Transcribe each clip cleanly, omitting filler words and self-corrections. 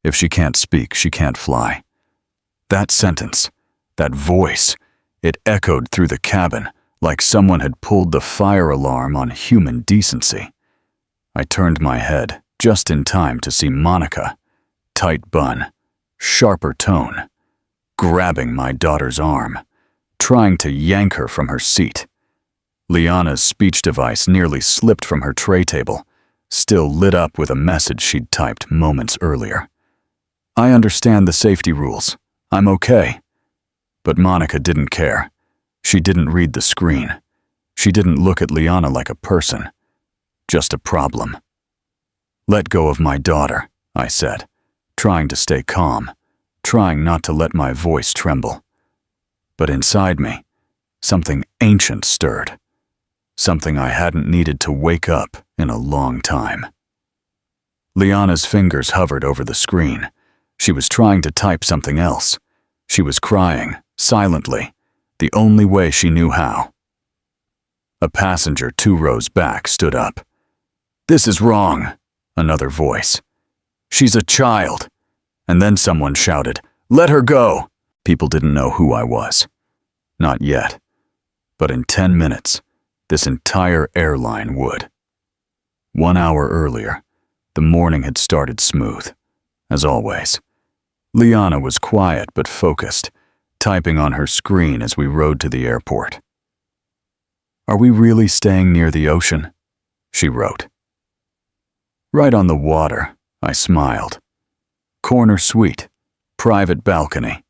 If she can't speak, she can't fly. That sentence, that voice, it echoed through the cabin like someone had pulled the fire alarm on human decency. I turned my head just in time to see Monica, tight bun, sharper tone, grabbing my daughter's arm, trying to yank her from her seat. Liana's speech device nearly slipped from her tray table, still lit up with a message she'd typed moments earlier. I understand the safety rules. I'm okay. But Monica didn't care. She didn't read the screen. She didn't look at Liana like a person, just a problem. Let go of my daughter, I said, trying to stay calm, trying not to let my voice tremble. But inside me, something ancient stirred, something I hadn't needed to wake up in a long time. Liana's fingers hovered over the screen. She was trying to type something else. She was crying, silently, the only way she knew how. A passenger 2 rows back stood up. "This is wrong," another voice. "She's a child." And then someone shouted, "Let her go!" People didn't know who I was. Not yet. But in 10 minutes, this entire airline would. 1 hour earlier, the morning had started smooth, as always. Liana was quiet but focused, typing on her screen as we rode to the airport. "Are we really staying near the ocean?" she wrote. "Right on the water," I smiled. "Corner suite, private balcony.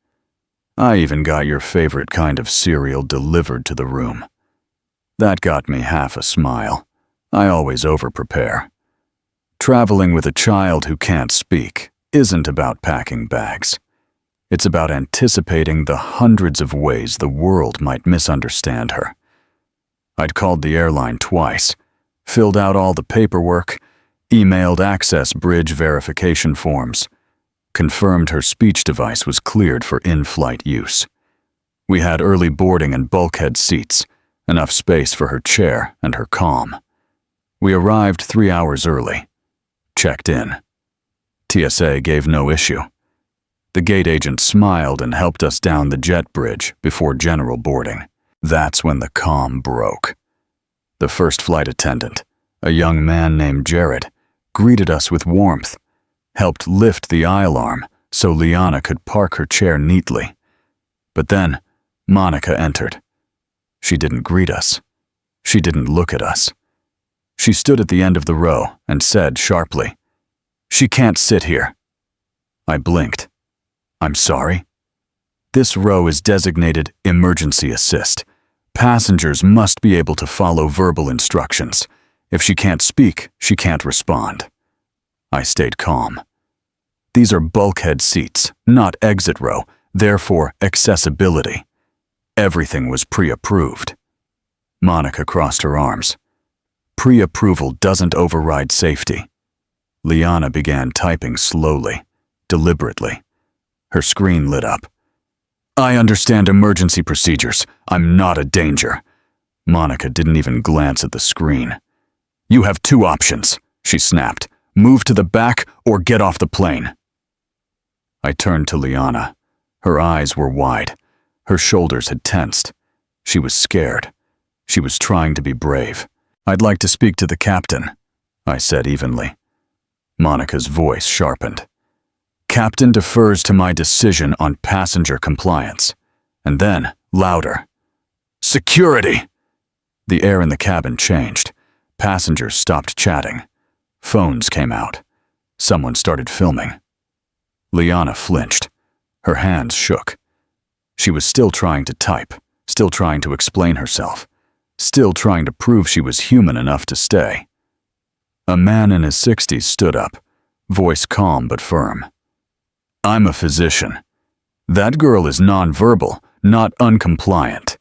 I even got your favorite kind of cereal delivered to the room." That got me half a smile. I always over-prepare. Traveling with a child who can't speak isn't about packing bags. It's about anticipating the hundreds of ways the world might misunderstand her. I'd called the airline twice, filled out all the paperwork, emailed access bridge verification forms, confirmed her speech device was cleared for in-flight use. We had early boarding and bulkhead seats, enough space for her chair and her calm. We arrived 3 hours early. Checked in. TSA gave no issue. The gate agent smiled and helped us down the jet bridge before general boarding. That's when the calm broke. The first flight attendant, a young man named Jared, greeted us with warmth, helped lift the aisle arm so Liana could park her chair neatly. But then, Monica entered. She didn't greet us. She didn't look at us. She stood at the end of the row and said sharply, "She can't sit here." I blinked. "I'm sorry?" "This row is designated emergency assist. Passengers must be able to follow verbal instructions. If she can't speak, she can't respond." I stayed calm. "These are bulkhead seats, not exit row, therefore accessibility. Everything was pre-approved." Monica crossed her arms. "Pre-approval doesn't override safety." Liana began typing slowly, deliberately. Her screen lit up. "I understand emergency procedures. I'm not a danger." Monica didn't even glance at the screen. "You have 2 options," she snapped. "Move to the back or get off the plane." I turned to Liana. Her eyes were wide. Her shoulders had tensed. She was scared. She was trying to be brave. "I'd like to speak to the captain," I said evenly. Monica's voice sharpened. "Captain defers to my decision on passenger compliance." And then, louder, "Security!" The air in the cabin changed. Passengers stopped chatting. Phones came out. Someone started filming. Liana flinched. Her hands shook. She was still trying to type, still trying to explain herself, still trying to prove she was human enough to stay. A man in his 60s stood up, voice calm but firm. "I'm a physician. That girl is nonverbal, not uncompliant.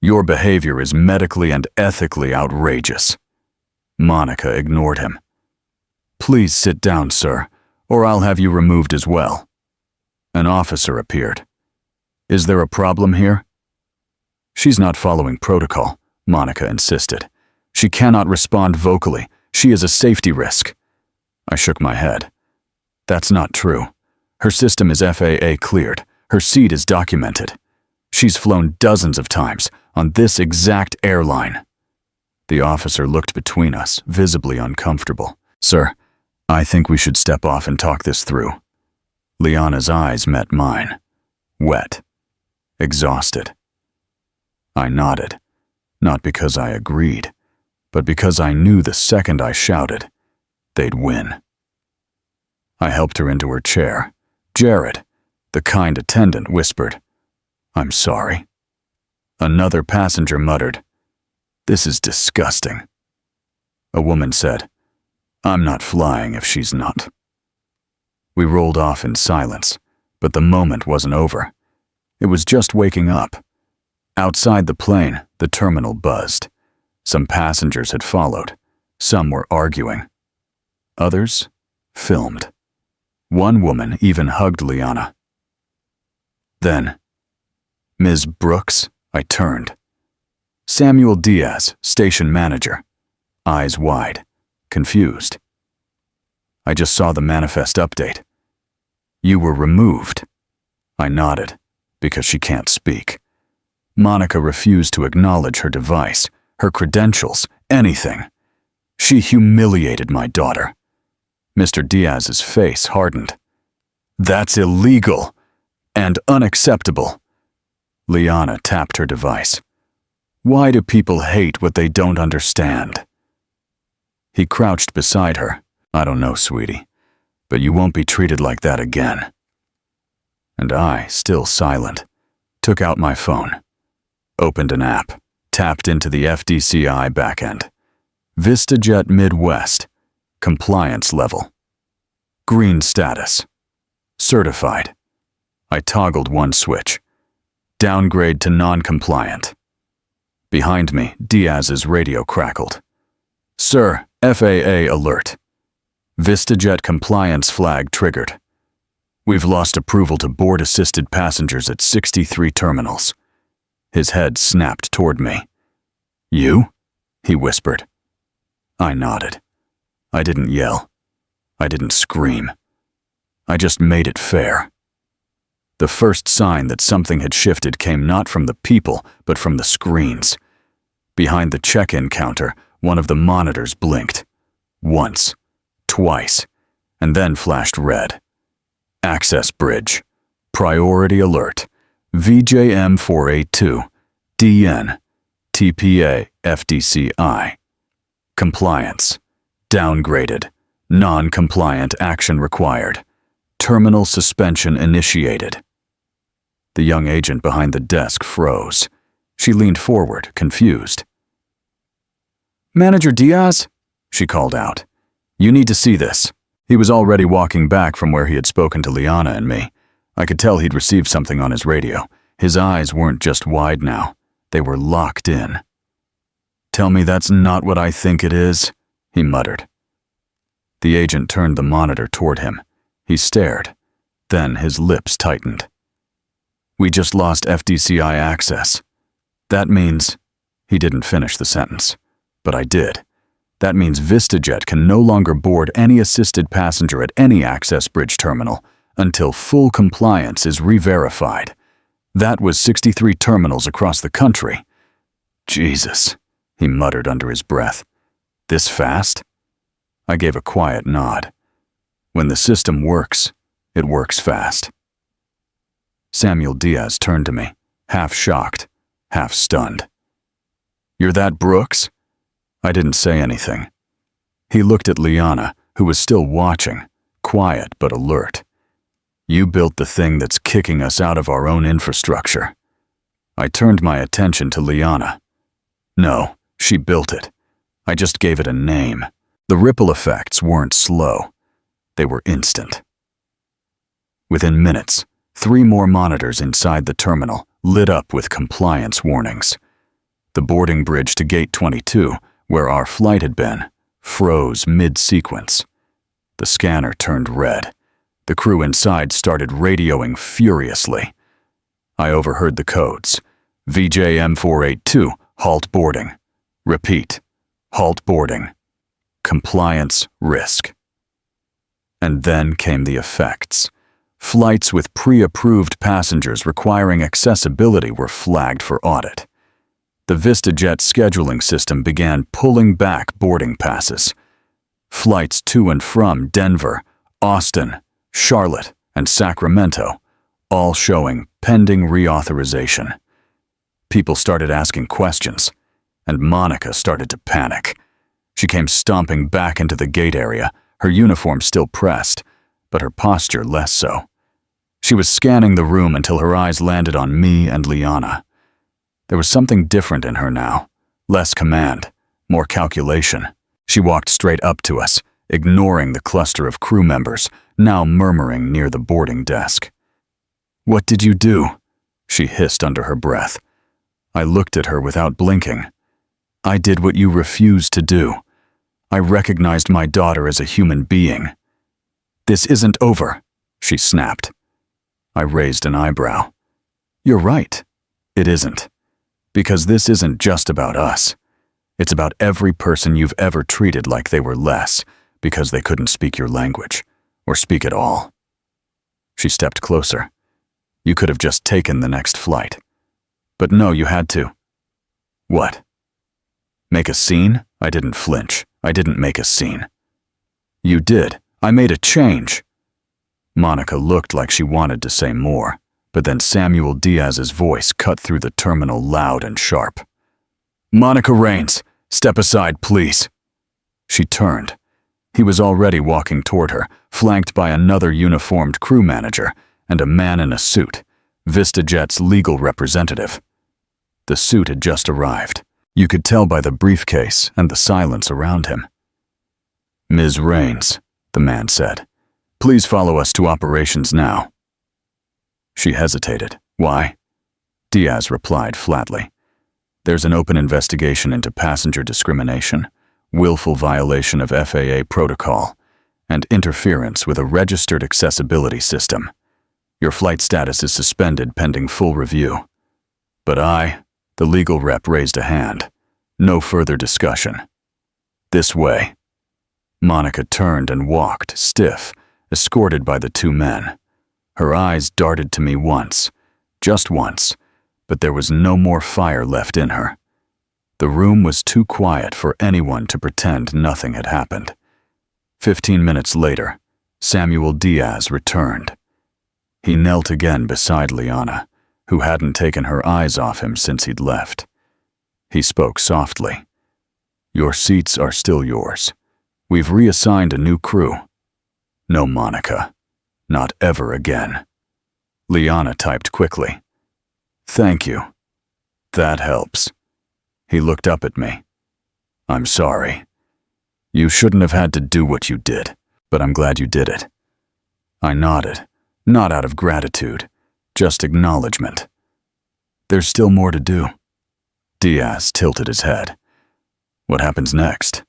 Your behavior is medically and ethically outrageous." Monica ignored him. "Please sit down, sir, or I'll have you removed as well." An officer appeared. "Is there a problem here?" "She's not following protocol," Monica insisted. "She cannot respond vocally. She is a safety risk." I shook my head. "That's not true. Her system is FAA cleared. Her seat is documented. She's flown dozens of times on this exact airline." The officer looked between us, visibly uncomfortable. "Sir, I think we should step off and talk this through." Liana's eyes met mine. Wet. Exhausted. I nodded, not because I agreed, but because I knew the second I shouted, they'd win. I helped her into her chair. Jared, the kind attendant, whispered, "I'm sorry." Another passenger muttered, "This is disgusting." A woman said, "I'm not flying if she's not." We rolled off in silence, but the moment wasn't over. It was just waking up. Outside the plane, the terminal buzzed. Some passengers had followed. Some were arguing. Others filmed. One woman even hugged Liana. Then, "Ms. Brooks," I turned. Samuel Diaz, station manager. Eyes wide, confused. "I just saw the manifest update. You were removed." I nodded, because she can't speak. Monica refused to acknowledge her device, her credentials, anything. She humiliated my daughter. Mr. Diaz's face hardened. "That's illegal and unacceptable." Liana tapped her device. "Why do people hate what they don't understand?" He crouched beside her. "I don't know, sweetie, but you won't be treated like that again." And I, still silent, took out my phone, opened an app, tapped into the FDCI backend. VistaJet Midwest, compliance level. Green status. Certified. I toggled one switch. Downgrade to non-compliant. Behind me, Diaz's radio crackled. "Sir, FAA alert. VistaJet compliance flag triggered. We've lost approval to board assisted passengers at 63 terminals." His head snapped toward me. "You?" he whispered. I nodded. I didn't yell. I didn't scream. I just made it fair. The first sign that something had shifted came not from the people, but from the screens. Behind the check-in counter, one of the monitors blinked. Once, twice, and then flashed red. Access bridge. Priority alert. VJM 482. DN. TPA FDCI. Compliance. Downgraded. Non-compliant action required. Terminal suspension initiated. The young agent behind the desk froze. She leaned forward, confused. "Manager Diaz?" she called out. "You need to see this." He was already walking back from where he had spoken to Liana and me. I could tell he'd received something on his radio. His eyes weren't just wide now. They were locked in. "Tell me that's not what I think it is," he muttered. The agent turned the monitor toward him. He stared. Then his lips tightened. "We just lost FDCI access. That means—" He didn't finish the sentence, but I did. "That means VistaJet can no longer board any assisted passenger at any access bridge terminal until full compliance is re-verified. That was 63 terminals across the country." "Jesus," he muttered under his breath. "This fast?" I gave a quiet nod. When the system works, it works fast. Samuel Diaz turned to me, half shocked, half stunned. "You're that Brooks?" I didn't say anything. He looked at Liana, who was still watching, quiet but alert. "You built the thing that's kicking us out of our own infrastructure." I turned my attention to Liana. "No, she built it. I just gave it a name." The ripple effects weren't slow. They were instant. Within minutes, 3 more monitors inside the terminal lit up with compliance warnings. The boarding bridge to Gate 22, where our flight had been, froze mid-sequence. The scanner turned red. The crew inside started radioing furiously. I overheard the codes. VJM 482, halt boarding. Repeat, halt boarding. Compliance risk. And then came the effects. Flights with pre-approved passengers requiring accessibility were flagged for audit. The VistaJet scheduling system began pulling back boarding passes. Flights to and from Denver, Austin, Charlotte, and Sacramento, all showing pending reauthorization. People started asking questions, and Monica started to panic. She came stomping back into the gate area, her uniform still pressed, but her posture less so. She was scanning the room until her eyes landed on me and Liana. There was something different in her now, less command, more calculation. She walked straight up to us, ignoring the cluster of crew members, now murmuring near the boarding desk. "What did you do?" she hissed under her breath. I looked at her without blinking. "I did what you refused to do. I recognized my daughter as a human being." "This isn't over," she snapped. I raised an eyebrow. "You're right. It isn't. Because this isn't just about us. It's about every person you've ever treated like they were less because they couldn't speak your language, or speak at all." She stepped closer. "You could have just taken the next flight. But no, you had to." "What? Make a scene?" I didn't flinch. I didn't make a scene. "You did. I made a change." Monica looked like she wanted to say more, but then Samuel Diaz's voice cut through the terminal loud and sharp. "Monica Raines, step aside, please." She turned. He was already walking toward her, flanked by another uniformed crew manager and a man in a suit, VistaJet's legal representative. The suit had just arrived. You could tell by the briefcase and the silence around him. "Ms. Raines," the man said, "please follow us to operations now." She hesitated. "Why?" Diaz replied flatly. "There's an open investigation into passenger discrimination, willful violation of FAA protocol, and interference with a registered accessibility system. Your flight status is suspended pending full review." But the legal rep raised a hand. "No further discussion. This way." Monica turned and walked, stiff, escorted by the two men. Her eyes darted to me once, just once, but there was no more fire left in her. The room was too quiet for anyone to pretend nothing had happened. 15 minutes later, Samuel Diaz returned. He knelt again beside Liana, who hadn't taken her eyes off him since he'd left. He spoke softly. "Your seats are still yours. We've reassigned a new crew. No, Monica. Not ever again." Liana typed quickly. "Thank you. That helps." He looked up at me. "I'm sorry. You shouldn't have had to do what you did, but I'm glad you did it." I nodded, not out of gratitude, just acknowledgement. "There's still more to do." Diaz tilted his head. "What happens next?"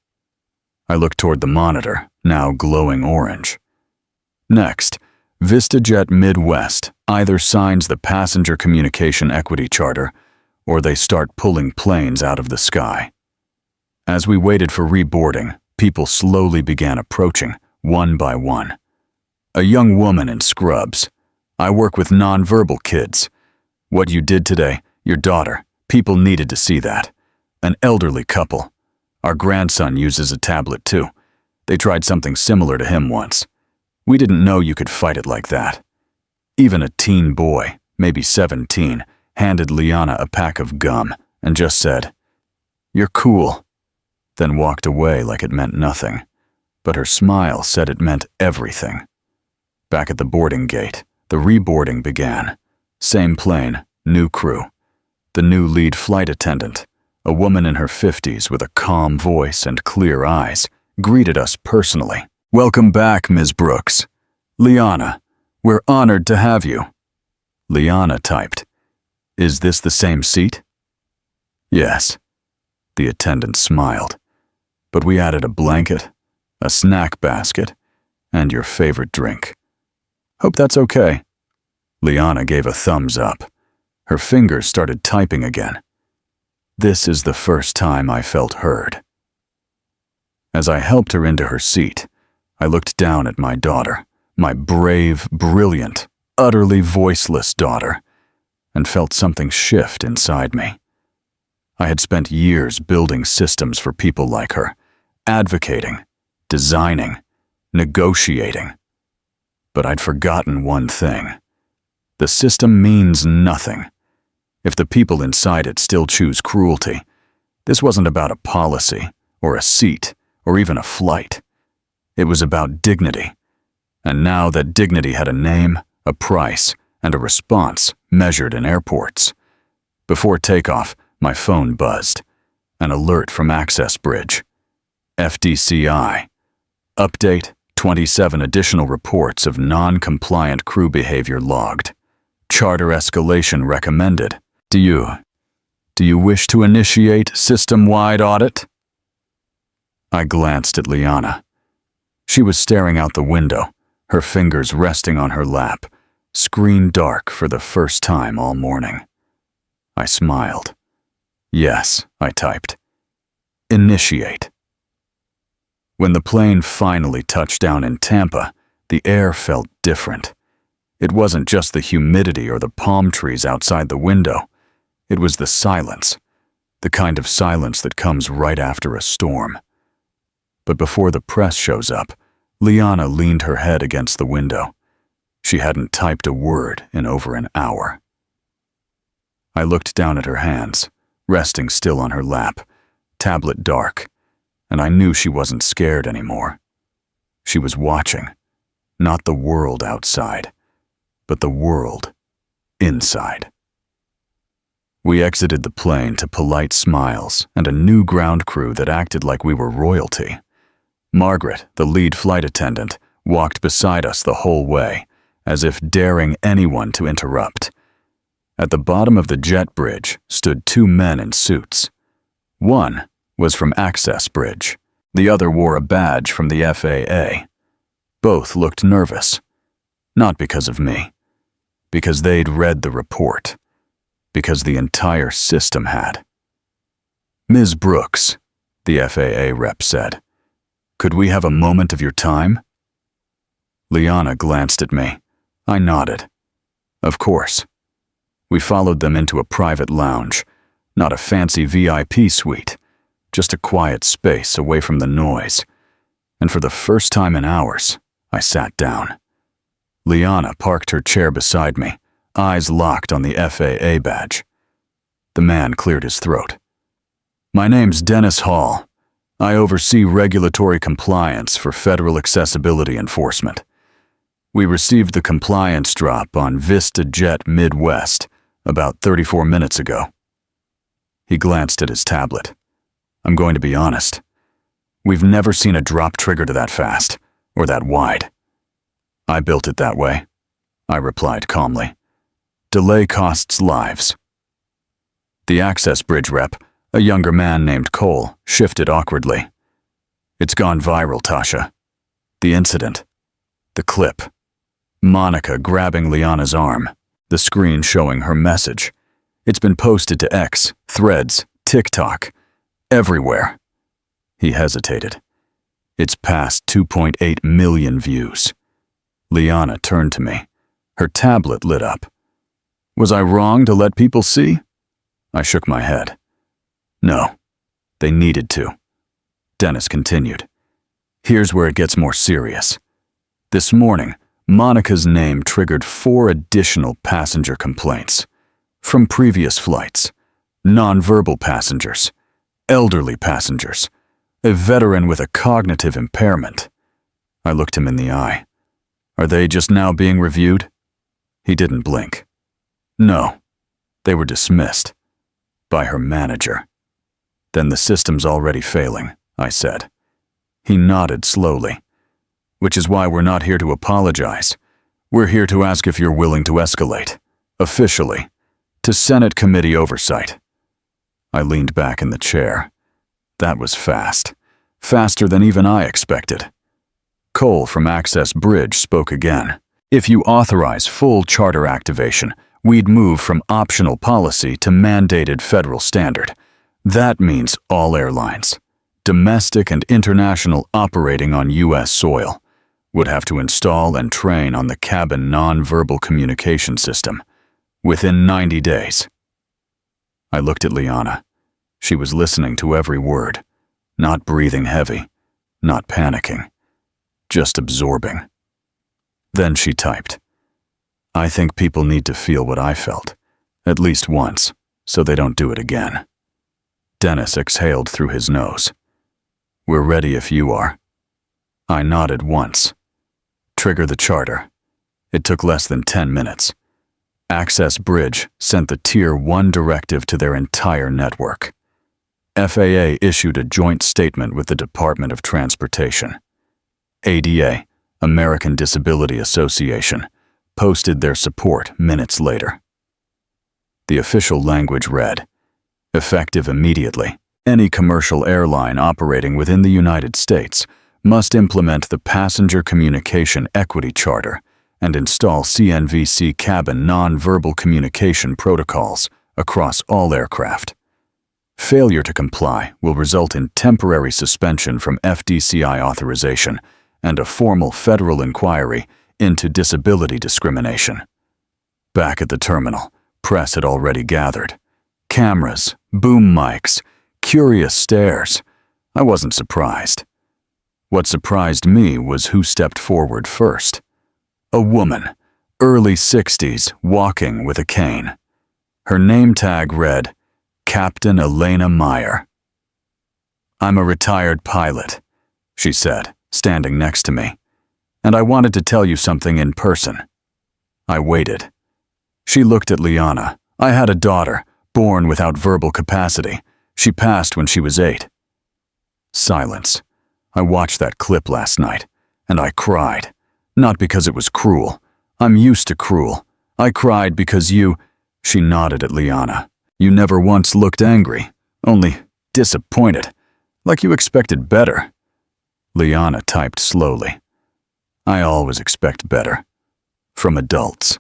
I looked toward the monitor, now glowing orange. "Next, VistaJet Midwest either signs the Passenger Communication Equity Charter or they start pulling planes out of the sky." As we waited for reboarding, people slowly began approaching, one by one. A young woman in scrubs. "I work with nonverbal kids. What you did today, your daughter, people needed to see that. An elderly couple. Our grandson uses a tablet too. They tried something similar to him once. We didn't know you could fight it like that." Even a teen boy, maybe 17, handed Liana a pack of gum and just said, "You're cool," then walked away like it meant nothing. But her smile said it meant everything. Back at the boarding gate, the reboarding began. Same plane, new crew. The new lead flight attendant, a woman in her 50s with a calm voice and clear eyes, greeted us personally. "Welcome back, Ms. Brooks. Liana, we're honored to have you." Liana typed, "Is this the same seat?" "Yes." The attendant smiled. "But we added a blanket, a snack basket, and your favorite drink. Hope that's okay." Liana gave a thumbs up. Her fingers started typing again. This is the first time I felt heard. As I helped her into her seat, I looked down at my daughter, my brave, brilliant, utterly voiceless daughter, and felt something shift inside me. I had spent years building systems for people like her, advocating, designing, negotiating. But I'd forgotten one thing. The system means nothing if the people inside it still choose cruelty. This wasn't about a policy, or a seat, or even a flight. It was about dignity. And now that dignity had a name, a price, and a response measured in airports. Before takeoff, my phone buzzed. An alert from Access Bridge. FDCI. Update: 27 additional reports of non-compliant crew behavior logged. Charter escalation recommended. Do you wish to initiate system-wide audit? I glanced at Liana. She was staring out the window, her fingers resting on her lap, screen dark for the first time all morning. I smiled. Yes, I typed. Initiate. When the plane finally touched down in Tampa, the air felt different. It wasn't just the humidity or the palm trees outside the window. It was the silence, the kind of silence that comes right after a storm. But before the press shows up, Liana leaned her head against the window. She hadn't typed a word in over an hour. I looked down at her hands, resting still on her lap, tablet dark, and I knew she wasn't scared anymore. She was watching, not the world outside, but the world inside. We exited the plane to polite smiles and a new ground crew that acted like we were royalty. Margaret, the lead flight attendant, walked beside us the whole way, as if daring anyone to interrupt. At the bottom of the jet bridge stood two men in suits. One was from Access Bridge. The other wore a badge from the FAA. Both looked nervous. Not because of me. Because they'd read the report. Because the entire system had. Ms. Brooks, the FAA rep said, could we have a moment of your time? Liana glanced at me. I nodded. Of course. We followed them into a private lounge, not a fancy VIP suite, just a quiet space away from the noise. And for the first time in hours, I sat down. Liana parked her chair beside me, eyes locked on the FAA badge. The man cleared his throat. My name's Dennis Hall. I oversee regulatory compliance for federal accessibility enforcement. We received the compliance drop on Vista Jet Midwest about 34 minutes ago. He glanced at his tablet. I'm going to be honest. We've never seen a drop trigger to that fast, or that wide. I built it that way, I replied calmly. Delay costs lives. The Access Bridge rep, a younger man named Cole, shifted awkwardly. It's gone viral, Tasha. The incident. The clip. Monica grabbing Liana's arm, the screen showing her message. It's been posted to X, Threads, TikTok, everywhere. He hesitated. It's past 2.8 million views. Liana turned to me. Her tablet lit up. Was I wrong to let people see? I shook my head. No, they needed to. Dennis continued. Here's where it gets more serious. This morning, Monica's name triggered 4 additional passenger complaints. From previous flights, nonverbal passengers, elderly passengers, a veteran with a cognitive impairment. I looked him in the eye. Are they just now being reviewed? He didn't blink. No, they were dismissed. By her manager. Then the system's already failing, I said. He nodded slowly. Which is why we're not here to apologize. We're here to ask if you're willing to escalate, officially, to Senate committee oversight. I leaned back in the chair. That was fast. Faster than even I expected. Cole from Access Bridge spoke again. If you authorize full charter activation, we'd move from optional policy to mandated federal standard. That means all airlines, domestic and international operating on U.S. soil, would have to install and train on the cabin non-verbal communication system within 90 days. I looked at Liana. She was listening to every word, not breathing heavy, not panicking, just absorbing. Then she typed, "I think people need to feel what I felt, at least once, so they don't do it again." Dennis exhaled through his nose. "We're ready if you are." I nodded once. Trigger the charter. It took less than 10 minutes. Access Bridge sent the Tier 1 directive to their entire network. FAA issued a joint statement with the Department of Transportation. ADA, American Disability Association, posted their support minutes later. The official language read, "Effective immediately, any commercial airline operating within the United States must implement the Passenger Communication Equity Charter and install CNVC cabin non-verbal communication protocols across all aircraft. Failure to comply will result in temporary suspension from FDCI authorization and a formal federal inquiry into disability discrimination." Back at the terminal, press had already gathered. Cameras, boom mics, curious stares. I wasn't surprised. What surprised me was who stepped forward first. A woman, early 60s, walking with a cane. Her name tag read, Captain Elena Meyer. "I'm a retired pilot," she said, standing next to me, "and I wanted to tell you something in person." I waited. She looked at Liana. "I had a daughter, born without verbal capacity. She passed when she was 8. Silence. I watched that clip last night, and I cried. Not because it was cruel. I'm used to cruel. I cried because you— She nodded at Liana. "You never once looked angry, only disappointed, like you expected better." Liana typed slowly. "I always expect better. From adults."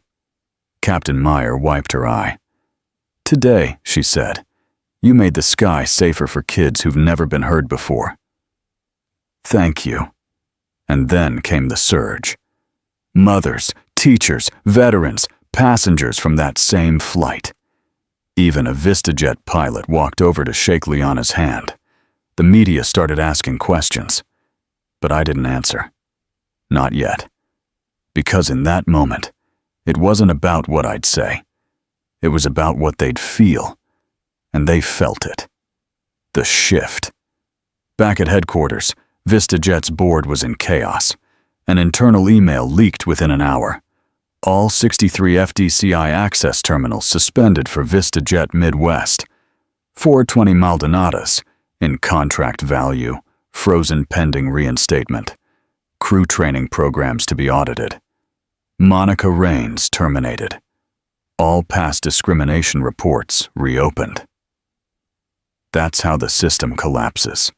Captain Meyer wiped her eye. "Today," she said, "you made the sky safer for kids who've never been heard before." "Thank you." And then came the surge. Mothers, teachers, veterans, passengers from that same flight. Even a VistaJet pilot walked over to shake Liana's hand. The media started asking questions, but I didn't answer. Not yet. Because in that moment, it wasn't about what I'd say. It was about what they'd feel, and they felt it. The shift. Back at headquarters, VistaJet's board was in chaos. An internal email leaked within an hour. All 63 FDCI access terminals suspended for VistaJet Midwest. 420 Maldonadas, in contract value, frozen pending reinstatement. Crew training programs to be audited. Monica Raines terminated. All past discrimination reports reopened. That's how the system collapses.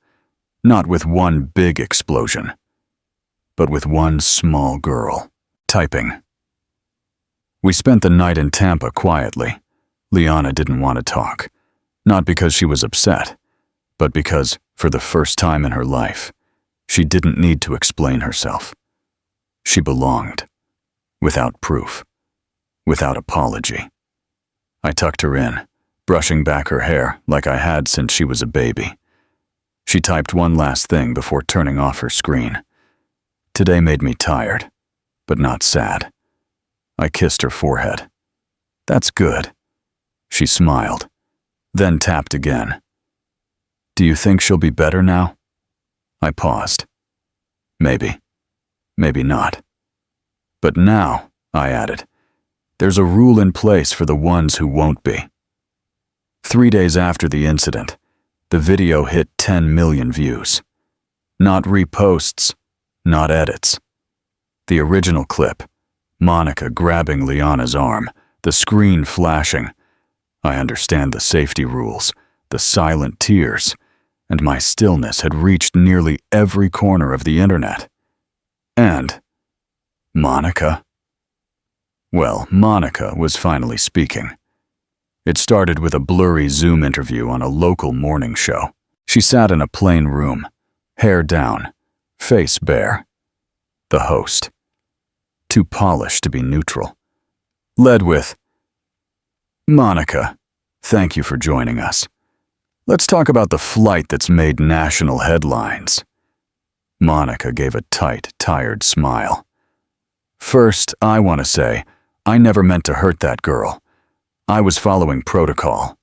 Not with one big explosion, but with one small girl. Typing. We spent the night in Tampa quietly. Liana didn't want to talk. Not because she was upset, but because, for the first time in her life, she didn't need to explain herself. She belonged. Without proof. Without apology. I tucked her in, brushing back her hair like I had since she was a baby. She typed one last thing before turning off her screen. Today made me tired, but not sad. I kissed her forehead. "That's good." She smiled, then tapped again. "Do you think she'll be better now?" I paused. Maybe. Maybe not. "But now," I added, "there's a rule in place for the ones who won't be." 3 days after the incident, the video hit 10 million views. Not reposts, not edits. The original clip, Monica grabbing Liana's arm, the screen flashing. I understand the safety rules, the silent tears, and my stillness had reached nearly every corner of the internet. And Monica? Well, Monica was finally speaking. It started with a blurry Zoom interview on a local morning show. She sat in a plain room, hair down, face bare. the host, too polished to be neutral, led with, "Monica, thank you for joining us. Let's talk about the flight that's made national headlines." Monica gave a tight, tired smile. "First, I want to say, I never meant to hurt that girl. I was following protocol.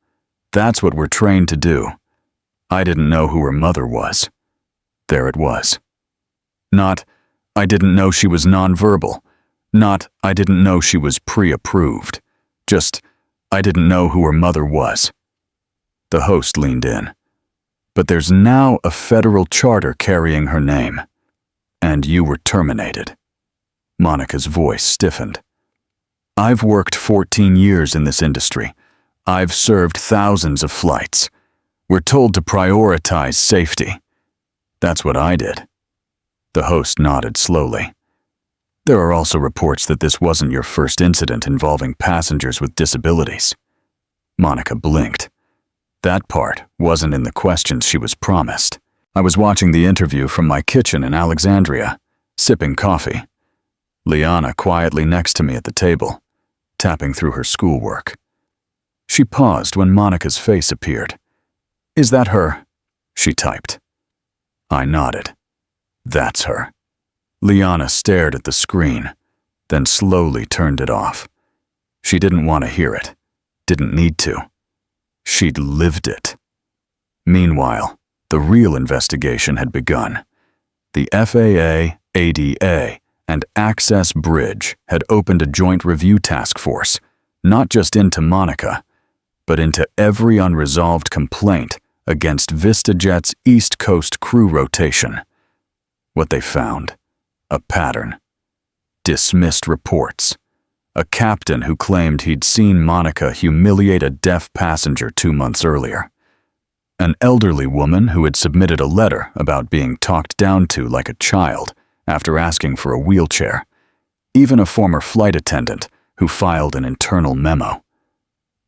That's what we're trained to do. I didn't know who her mother was." There it was. Not, "I didn't know she was nonverbal." Not, "I didn't know she was pre-approved." Just, "I didn't know who her mother was." The host leaned in. "But there's now a federal charter carrying her name. And you were terminated." Monica's voice stiffened. "I've worked 14 years in this industry. I've served thousands of flights. We're told to prioritize safety. That's what I did." The host nodded slowly. "There are also reports that this wasn't your first incident involving passengers with disabilities." Monica blinked. That part wasn't in the questions she was promised. I was watching the interview from my kitchen in Alexandria, sipping coffee. Liana quietly next to me at the table, tapping through her schoolwork. She paused when Monica's face appeared. "Is that her?" she typed. I nodded. "That's her." Liana stared at the screen, then slowly turned it off. She didn't want to hear it, didn't need to. She'd lived it. Meanwhile, the real investigation had begun. The FAA, ADA, and Access Bridge had opened a joint review task force, not just into Monica, but into every unresolved complaint against VistaJet's East Coast crew rotation. What they found: a pattern. Dismissed reports. A captain who claimed he'd seen Monica humiliate a deaf passenger 2 months earlier. An elderly woman who had submitted a letter about being talked down to like a child after asking for a wheelchair. Even a former flight attendant who filed an internal memo.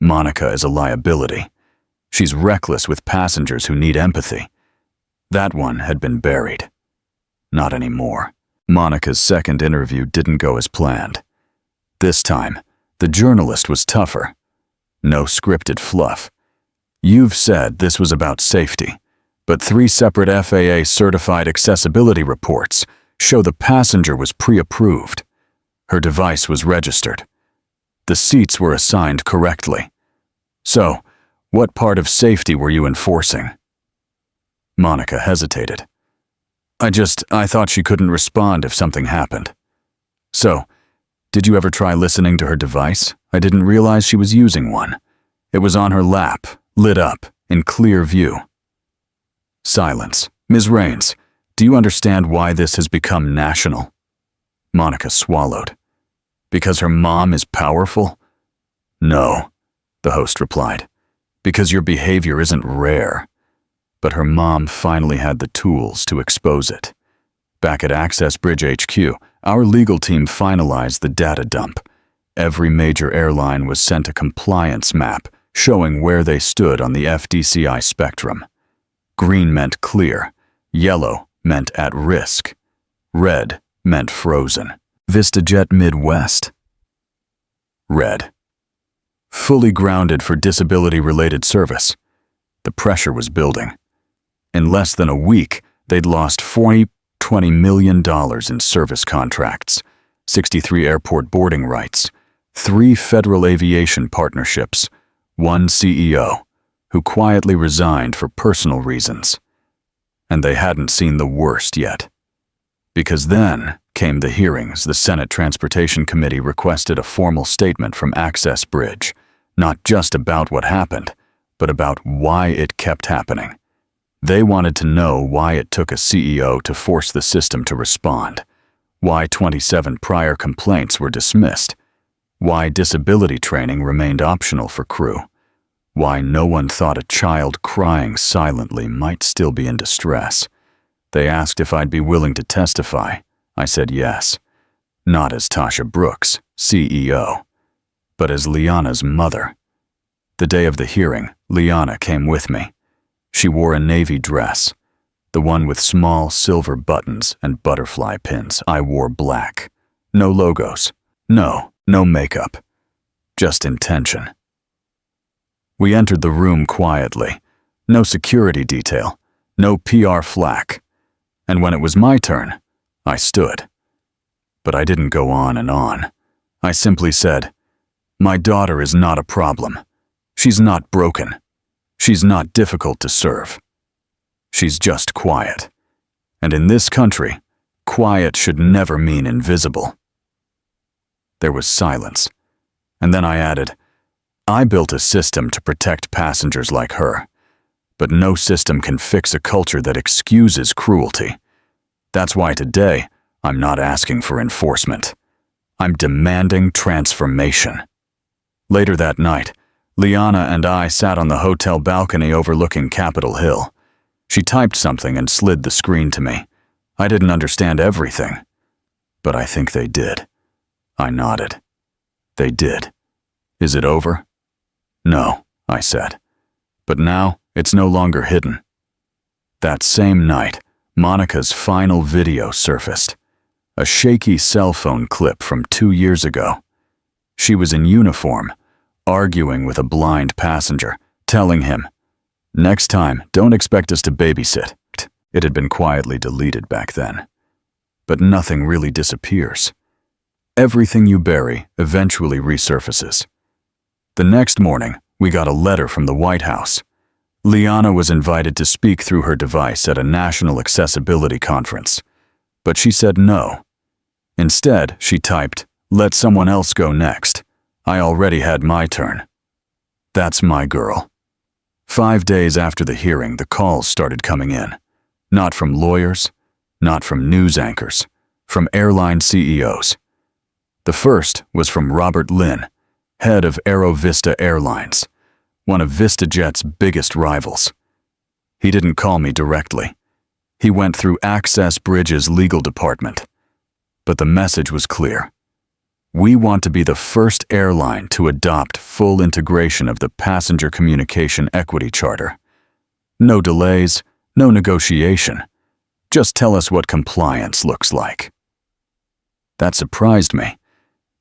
Monica is a liability. She's reckless with passengers who need empathy. That one had been buried. Not anymore. Monica's second interview didn't go as planned. This time, the journalist was tougher. No scripted fluff. "You've said this was about safety, but 3 separate FAA certified accessibility reports show the passenger was pre-approved. Her device was registered. The seats were assigned correctly. So, what part of safety were you enforcing?" Monica hesitated. I thought she couldn't respond if something happened." "So, did you ever try listening to her device? I didn't realize she was using one. It was on her lap, lit up, in clear view." Silence. "Ms. Rains, do you understand why this has become national?" Monica swallowed. "Because her mom is powerful?" "No," the host replied. "Because your behavior isn't rare." But her mom finally had the tools to expose it. Back at Access Bridge HQ, our legal team finalized the data dump. Every major airline was sent a compliance map showing where they stood on the FDCI spectrum. Green meant clear, yellow meant at risk, red meant frozen. VistaJet Midwest. Red. Fully grounded for disability-related service. The pressure was building. In less than a week, they'd lost $20 million in service contracts, 63 airport boarding rights, 3 federal aviation partnerships, 1 CEO, who quietly resigned for personal reasons. And they hadn't seen the worst yet. Because then came the hearings. The Senate Transportation Committee requested a formal statement from Access Bridge, not just about what happened, but about why it kept happening. They wanted to know why it took a CEO to force the system to respond, why 27 prior complaints were dismissed, why disability training remained optional for crew, why no one thought a child crying silently might still be in distress. They asked if I'd be willing to testify. I said yes. Not as Tasha Brooks, CEO, but as Liana's mother. The day of the hearing, Liana came with me. She wore a navy dress. The one with small silver buttons and butterfly pins. I wore black. No logos. No makeup. Just intention. We entered the room quietly. No security detail. No PR flack. And when it was my turn, I stood. But I didn't go on and on. I simply said, "My daughter is not a problem. She's not broken. She's not difficult to serve. She's just quiet. And in this country, quiet should never mean invisible." There was silence. And then I added, "I built a system to protect passengers like her. But no system can fix a culture that excuses cruelty. That's why today, I'm not asking for enforcement. I'm demanding transformation." Later that night, Liana and I sat on the hotel balcony overlooking Capitol Hill. She typed something and slid the screen to me. I didn't understand everything, but I think they did. I nodded. They did. "Is it over?" "No," I said. "But now, it's no longer hidden." That same night, Monica's final video surfaced. A shaky cell phone clip from 2 years ago. She was in uniform, arguing with a blind passenger, telling him, "Next time, don't expect us to babysit." It had been quietly deleted back then. But nothing really disappears. Everything you bury eventually resurfaces. The next morning, we got a letter from the White House. Liana was invited to speak through her device at a national accessibility conference, but she said no. Instead, she typed, "Let someone else go next. I already had my turn." That's my girl. 5 days after the hearing, the calls started coming in. Not from lawyers, not from news anchors, from airline CEOs. The first was from Robert Lin, head of Aero Vista Airlines, one of VistaJet's biggest rivals. He didn't call me directly. He went through Access Bridge's legal department. But the message was clear. We want to be the first airline to adopt full integration of the Passenger Communication Equity Charter. No delays, no negotiation. Just tell us what compliance looks like. That surprised me.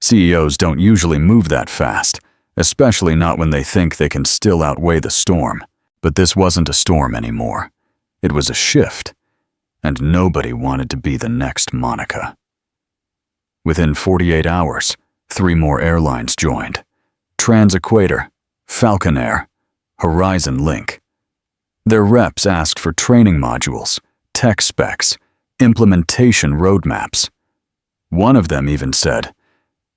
CEOs don't usually move that fast, especially not when they think they can still outweigh the storm. But this wasn't a storm anymore. It was a shift, and nobody wanted to be the next Monica. Within 48 hours, 3 more airlines joined. Transequator, Falcon Air, Horizon Link. Their reps asked for training modules, tech specs, implementation roadmaps. One of them even said,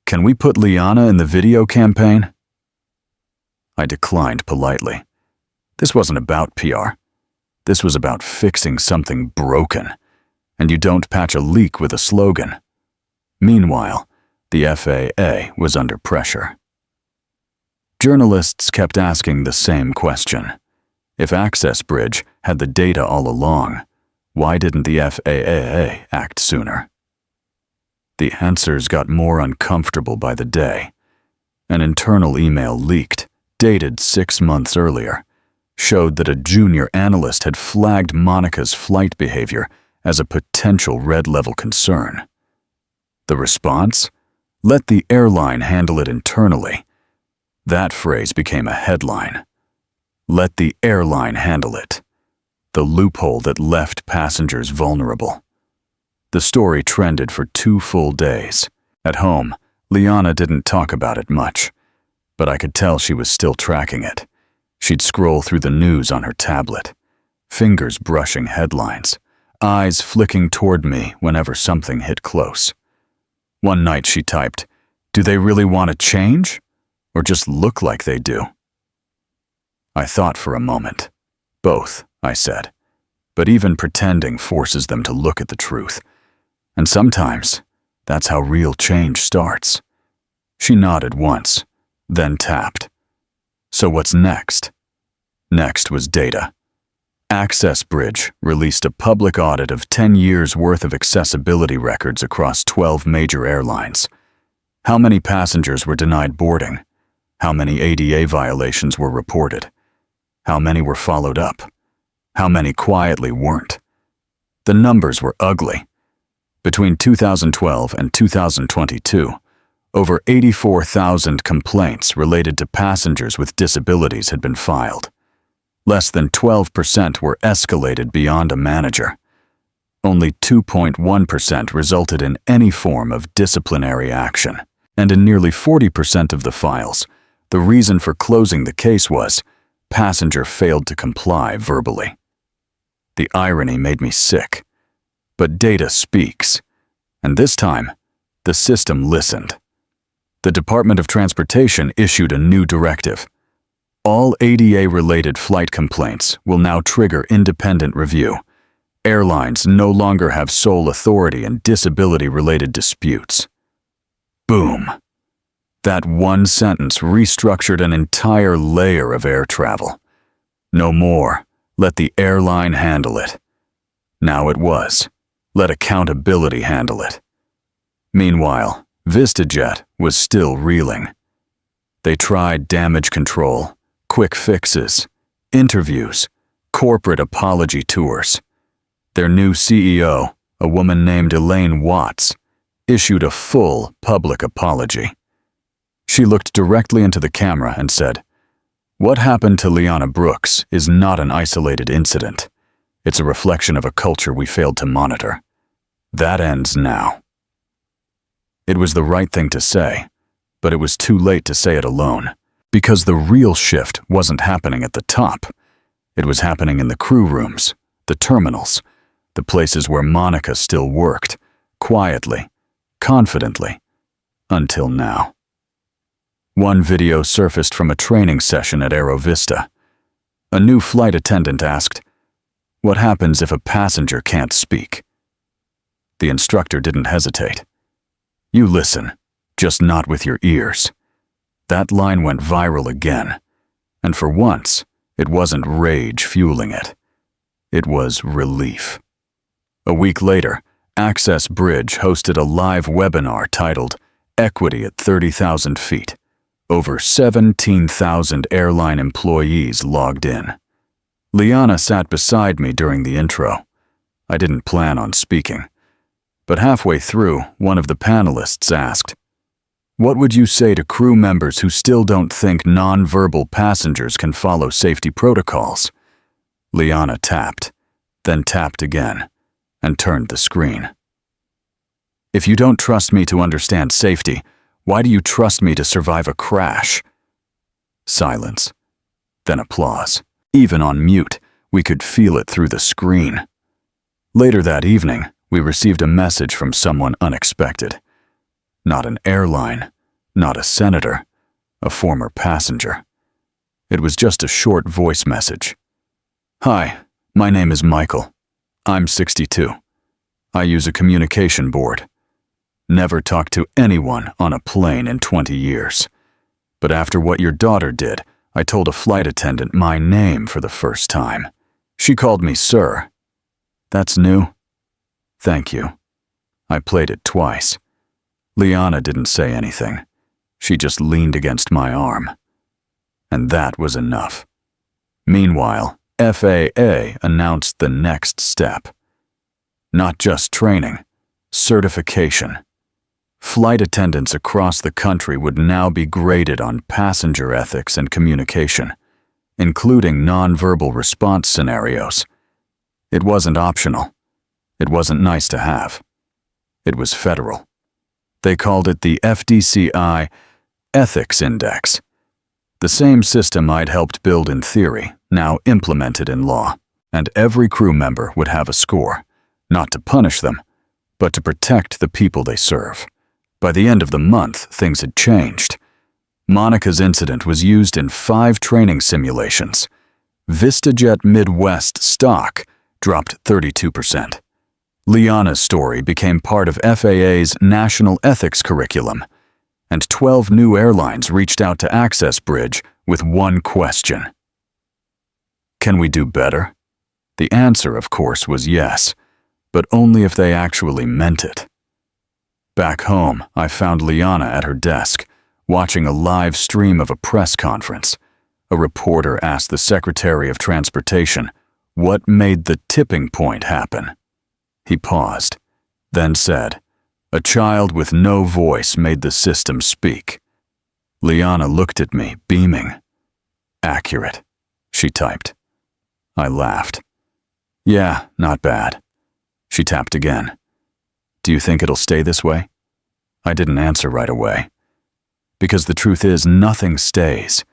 "Can we put Liana in the video campaign?" I declined politely. This wasn't about PR. This was about fixing something broken, and you don't patch a leak with a slogan. Meanwhile, the FAA was under pressure. Journalists kept asking the same question. If Access Bridge had the data all along, why didn't the FAA act sooner? The answers got more uncomfortable by the day. An internal email leaked, dated 6 months earlier, showed that a junior analyst had flagged Monica's flight behavior as a potential red-level concern. The response? Let the airline handle it internally. That phrase became a headline. Let the airline handle it. The loophole that left passengers vulnerable. The story trended for 2 full days. At home, Liana didn't talk about it much, but I could tell she was still tracking it. She'd scroll through the news on her tablet, fingers brushing headlines, eyes flicking toward me whenever something hit close. One night she typed, "Do they really want to change? Or just look like they do?" I thought for a moment. "Both," I said. But even pretending forces them to look at the truth. And sometimes, that's how real change starts. She nodded once, then tapped. So what's next? Next was data. Access Bridge released a public audit of 10 years' worth of accessibility records across 12 major airlines. How many passengers were denied boarding? How many ADA violations were reported? How many were followed up? How many quietly weren't? The numbers were ugly. Between 2012 and 2022, over 84,000 complaints related to passengers with disabilities had been filed. Less than 12% were escalated beyond a manager. Only 2.1% resulted in any form of disciplinary action. And in nearly 40% of the files, the reason for closing the case was passenger failed to comply verbally. The irony made me sick. But data speaks. And this time, the system listened. The Department of Transportation issued a new directive. All ADA-related flight complaints will now trigger independent review. Airlines no longer have sole authority in disability-related disputes. Boom. That one sentence restructured an entire layer of air travel. No more. Let the airline handle it. Now it was. Let accountability handle it. Meanwhile, VistaJet was still reeling. They tried damage control, quick fixes, interviews, corporate apology tours. Their new CEO, a woman named Elaine Watts, issued a full public apology. She looked directly into the camera and said, "What happened to Liana Brooks is not an isolated incident. It's a reflection of a culture we failed to monitor. That ends now." It was the right thing to say, but it was too late to say it alone, because the real shift wasn't happening at the top. It was happening in the crew rooms, the terminals, the places where Monica still worked, quietly, confidently, until now. One video surfaced from a training session at Aero Vista. A new flight attendant asked, "What happens if a passenger can't speak?" The instructor didn't hesitate. "You listen, just not with your ears." That line went viral again, and for once, it wasn't rage fueling it. It was relief. A week later, Access Bridge hosted a live webinar titled Equity at 30,000 Feet. Over 17,000 airline employees logged in. Liana sat beside me during the intro. I didn't plan on speaking. But halfway through, one of the panelists asked, "What would you say to crew members who still don't think non-verbal passengers can follow safety protocols?" Liana tapped, then tapped again, and turned the screen. "If you don't trust me to understand safety, why do you trust me to survive a crash?" Silence. Then applause. Even on mute, we could feel it through the screen. Later that evening, we received a message from someone unexpected. Not an airline, not a senator, a former passenger. It was just a short voice message. "Hi, my name is Michael. I'm 62. I use a communication board. Never talked to anyone on a plane in 20 years. But after what your daughter did, I told a flight attendant my name for the first time. She called me sir. That's new? Thank you." I played it twice. Liana didn't say anything. She just leaned against my arm. And that was enough. Meanwhile, FAA announced the next step. Not just training, certification. Flight attendants across the country would now be graded on passenger ethics and communication, including nonverbal response scenarios. It wasn't optional. It wasn't nice to have. It was federal. They called it the FDCI Ethics Index. The same system I'd helped build in theory, now implemented in law, and every crew member would have a score, not to punish them, but to protect the people they serve. By the end of the month, things had changed. Monica's incident was used in 5 training simulations. VistaJet Midwest stock dropped 32%. Liana's story became part of FAA's National Ethics Curriculum, and 12 new airlines reached out to Access Bridge with one question. Can we do better? The answer, of course, was yes, but only if they actually meant it. Back home, I found Liana at her desk, watching a live stream of a press conference. A reporter asked the Secretary of Transportation what made the tipping point happen. He paused, then said, "A child with no voice made the system speak." Liana looked at me, beaming. "Accurate," she typed. I laughed. "Yeah, not bad." She tapped again. "Do you think it'll stay this way?" I didn't answer right away. Because the truth is, nothing stays.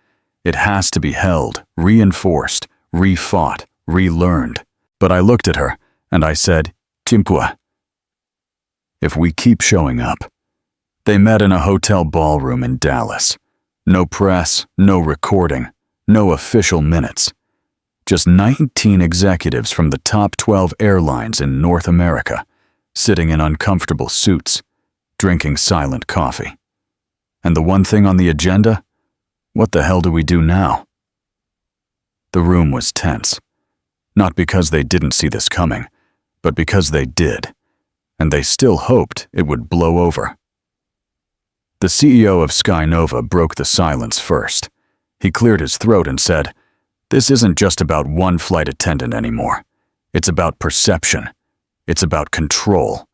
It has to be held, reinforced, refought, relearned. But I looked at her, and I said, "Timpua." If we keep showing up. They met in a hotel ballroom in Dallas. No press, no recording, no official minutes. Just 19 executives from the top 12 airlines in North America, sitting in uncomfortable suits, drinking silent coffee. And the one thing on the agenda? What the hell do we do now? The room was tense. Not because they didn't see this coming, but because they did. And they still hoped it would blow over. The CEO of Skynova broke the silence first. He cleared his throat and said, "This isn't just about one flight attendant anymore. It's about perception. It's about control.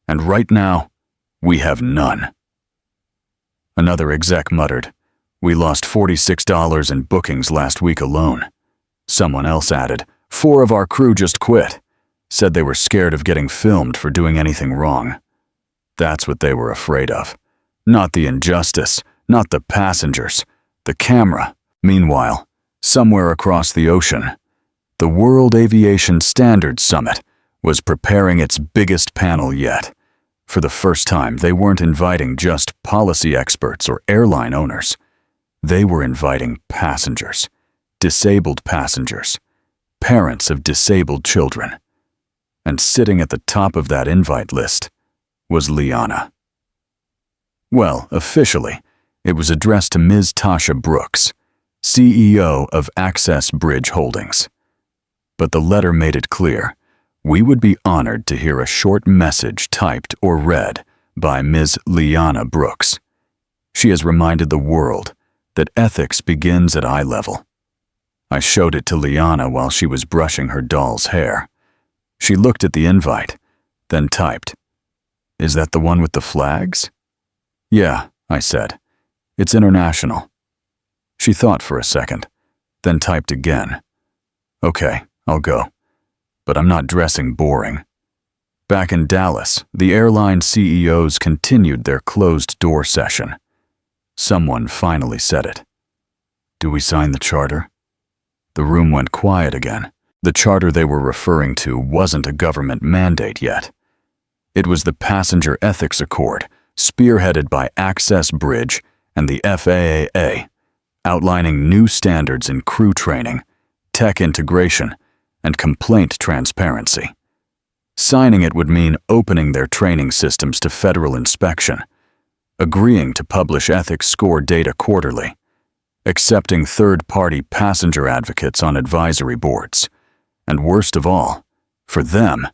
And right now, we have none." Another exec muttered, "We lost $46 in bookings last week alone." Someone else added, "4 of our crew just quit. Said they were scared of getting filmed for doing anything wrong." That's what they were afraid of. Not the injustice, not the passengers, the camera. Meanwhile, somewhere across the ocean, the World Aviation Standards Summit was preparing its biggest panel yet. For the first time, they weren't inviting just policy experts or airline owners. They were inviting passengers, disabled passengers, parents of disabled children. And sitting at the top of that invite list was Liana. Well, officially, it was addressed to Ms. Tasha Brooks, CEO of Access Bridge Holdings. But the letter made it clear we would be honored to hear a short message typed or read by Ms. Liana Brooks. She has reminded the world that ethics begins at eye level. I showed it to Liana while she was brushing her doll's hair. She looked at the invite, then typed, "Is that the one with the flags?" "Yeah," I said. "It's international." She thought for a second, then typed again. "Okay, I'll go. But I'm not dressing boring." Back in Dallas, the airline CEOs continued their closed-door session. Someone finally said it. "Do we sign the charter?" The room went quiet again. The charter they were referring to wasn't a government mandate yet. It was the Passenger Ethics Accord, spearheaded by Access Bridge and the FAA, outlining new standards in crew training, tech integration, and complaint transparency. Signing it would mean opening their training systems to federal inspection, agreeing to publish ethics score data quarterly, accepting third-party passenger advocates on advisory boards, and worst of all, for them,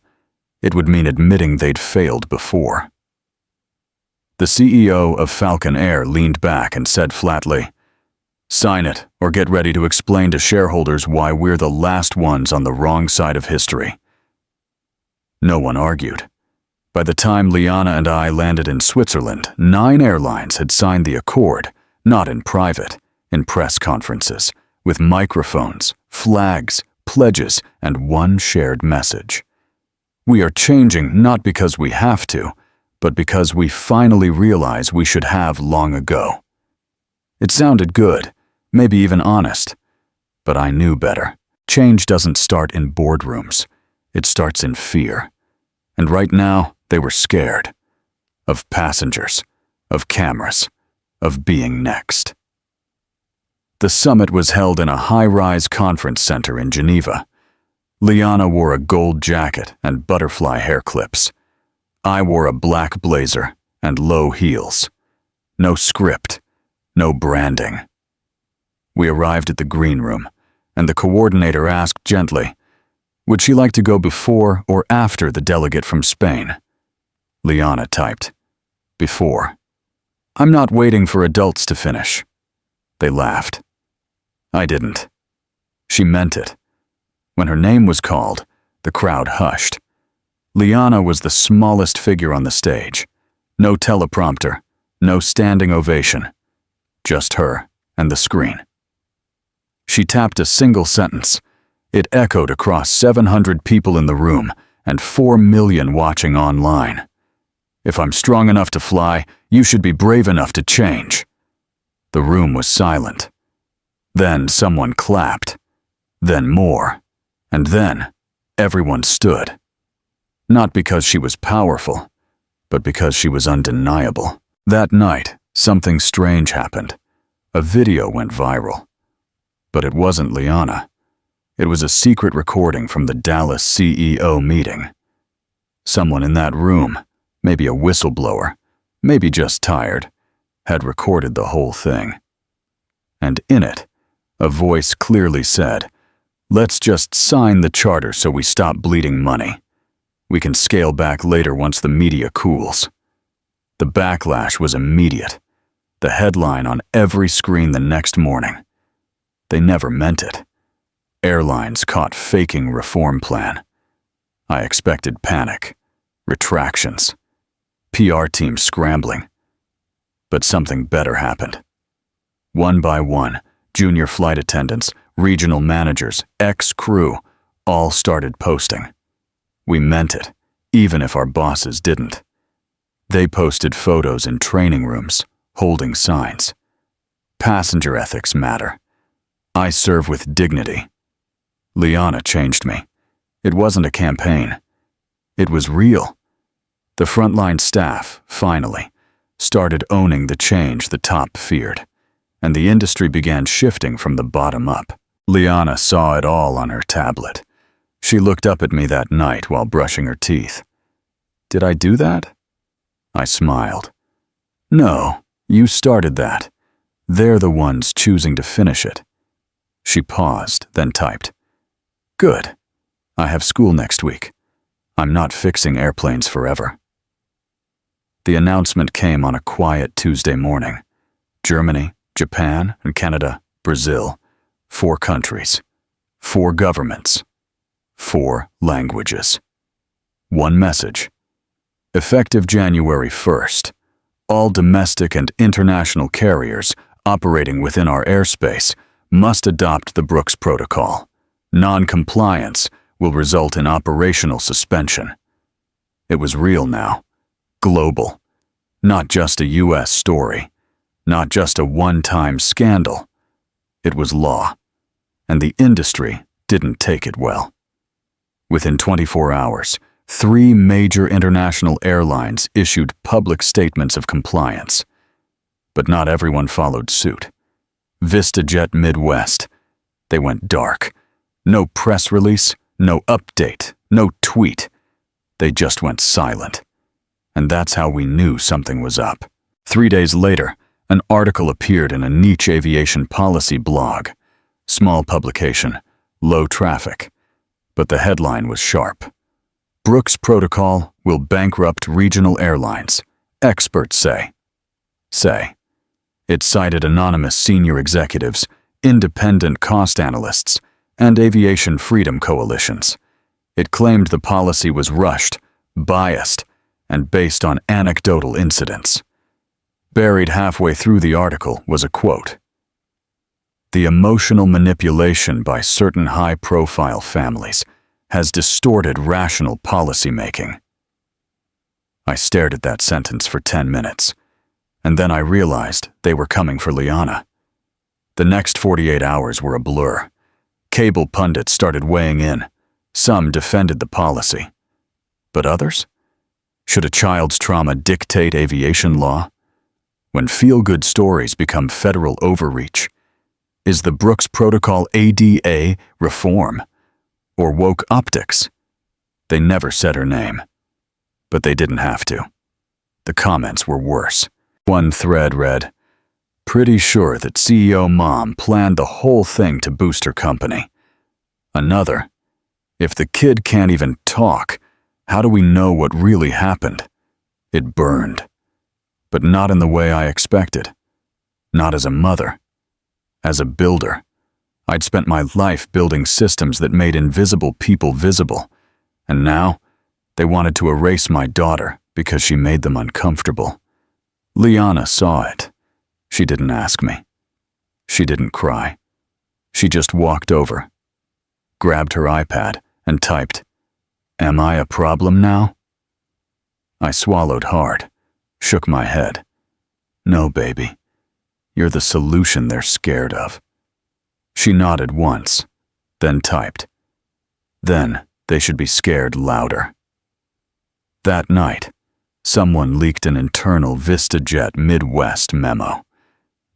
it would mean admitting they'd failed before. The CEO of Falcon Air leaned back and said flatly, "Sign it, or get ready to explain to shareholders why we're the last ones on the wrong side of history." No one argued. By the time Liana and I landed in Switzerland, 9 airlines had signed the accord, not in private, in press conferences, with microphones, flags, pledges, and one shared message. We are changing not because we have to, but because we finally realize we should have long ago. It sounded good, maybe even honest, but I knew better. Change doesn't start in boardrooms. It starts in fear. And right now, they were scared. Of passengers, of cameras, of being next. The summit was held in a high-rise conference center in Geneva. Liana wore a gold jacket and butterfly hair clips. I wore a black blazer and low heels. No script, no branding. We arrived at the green room, and the coordinator asked gently, would she like to go before or after the delegate from Spain? Liana typed, before. I'm not waiting for adults to finish. They laughed. I didn't. She meant it. When her name was called, the crowd hushed. Liana was the smallest figure on the stage. No teleprompter, no standing ovation. Just her and the screen. She tapped a single sentence. It echoed across 700 people in the room and 4 million watching online. If I'm strong enough to fly, you should be brave enough to change. The room was silent. Then someone clapped. Then more. And then everyone stood. Not because she was powerful, but because she was undeniable. That night, something strange happened. A video went viral. But it wasn't Liana. It was a secret recording from the Dallas CEO meeting. Someone in that room, maybe a whistleblower, maybe just tired, had recorded the whole thing. And in it, a voice clearly said, "Let's just sign the charter so we stop bleeding money. We can scale back later once the media cools." The backlash was immediate. The headline on every screen the next morning. They never meant it. Airlines caught faking reform plan. I expected panic, retractions, PR teams scrambling. But something better happened. One by one, junior flight attendants, regional managers, ex-crew, all started posting. We meant it, even if our bosses didn't. They posted photos in training rooms, holding signs. Passenger ethics matter. I serve with dignity. Liana changed me. It wasn't a campaign. It was real. The frontline staff, finally, started owning the change the top feared, and the industry began shifting from the bottom up. Liana saw it all on her tablet. She looked up at me that night while brushing her teeth. Did I do that? I smiled. No, you started that. They're the ones choosing to finish it. She paused, then typed. Good. I have school next week. I'm not fixing airplanes forever. The announcement came on a quiet Tuesday morning. Germany, Japan, and Canada, Brazil. 4 countries. 4 governments. 4 languages. One message. Effective January 1st, all domestic and international carriers operating within our airspace must adopt the Brooks Protocol. Non-compliance will result in operational suspension. It was real now. Global. Not just a U.S. story. Not just a one-time scandal. It was law. And the industry didn't take it well. Within 24 hours, 3 major international airlines issued public statements of compliance. But not everyone followed suit. VistaJet Midwest. They went dark. No press release, no update, no tweet. They just went silent. And that's how we knew something was up. 3 days later, an article appeared in a niche aviation policy blog. Small publication, low traffic. But the headline was sharp. Brooks Protocol will bankrupt regional airlines, experts say. It cited anonymous senior executives, independent cost analysts, and aviation freedom coalitions. It claimed the policy was rushed, biased, and based on anecdotal incidents. Buried halfway through the article was a quote. The emotional manipulation by certain high-profile families has distorted rational policymaking. I stared at that sentence for 10 minutes, and then I realized they were coming for Liana. The next 48 hours were a blur. Cable pundits started weighing in. Some defended the policy. But others? Should a child's trauma dictate aviation law? When feel-good stories become federal overreach, is the Brooks Protocol ADA reform? Or woke optics? They never said her name. But they didn't have to. The comments were worse. One thread read, "Pretty sure that CEO Mom planned the whole thing to boost her company." Another, "If the kid can't even talk, how do we know what really happened?" It burned. But not in the way I expected. Not as a mother. As a builder. I'd spent my life building systems that made invisible people visible. And now, They wanted to erase my daughter because she made them uncomfortable. Liana saw it. She didn't ask me. She didn't cry. She just walked over, grabbed her iPad, and typed, "Am I a problem now?" I swallowed hard, shook my head. "No, baby. You're the solution they're scared of." She nodded once, then typed, "Then they should be scared louder." That night, someone leaked an internal VistaJet Midwest memo.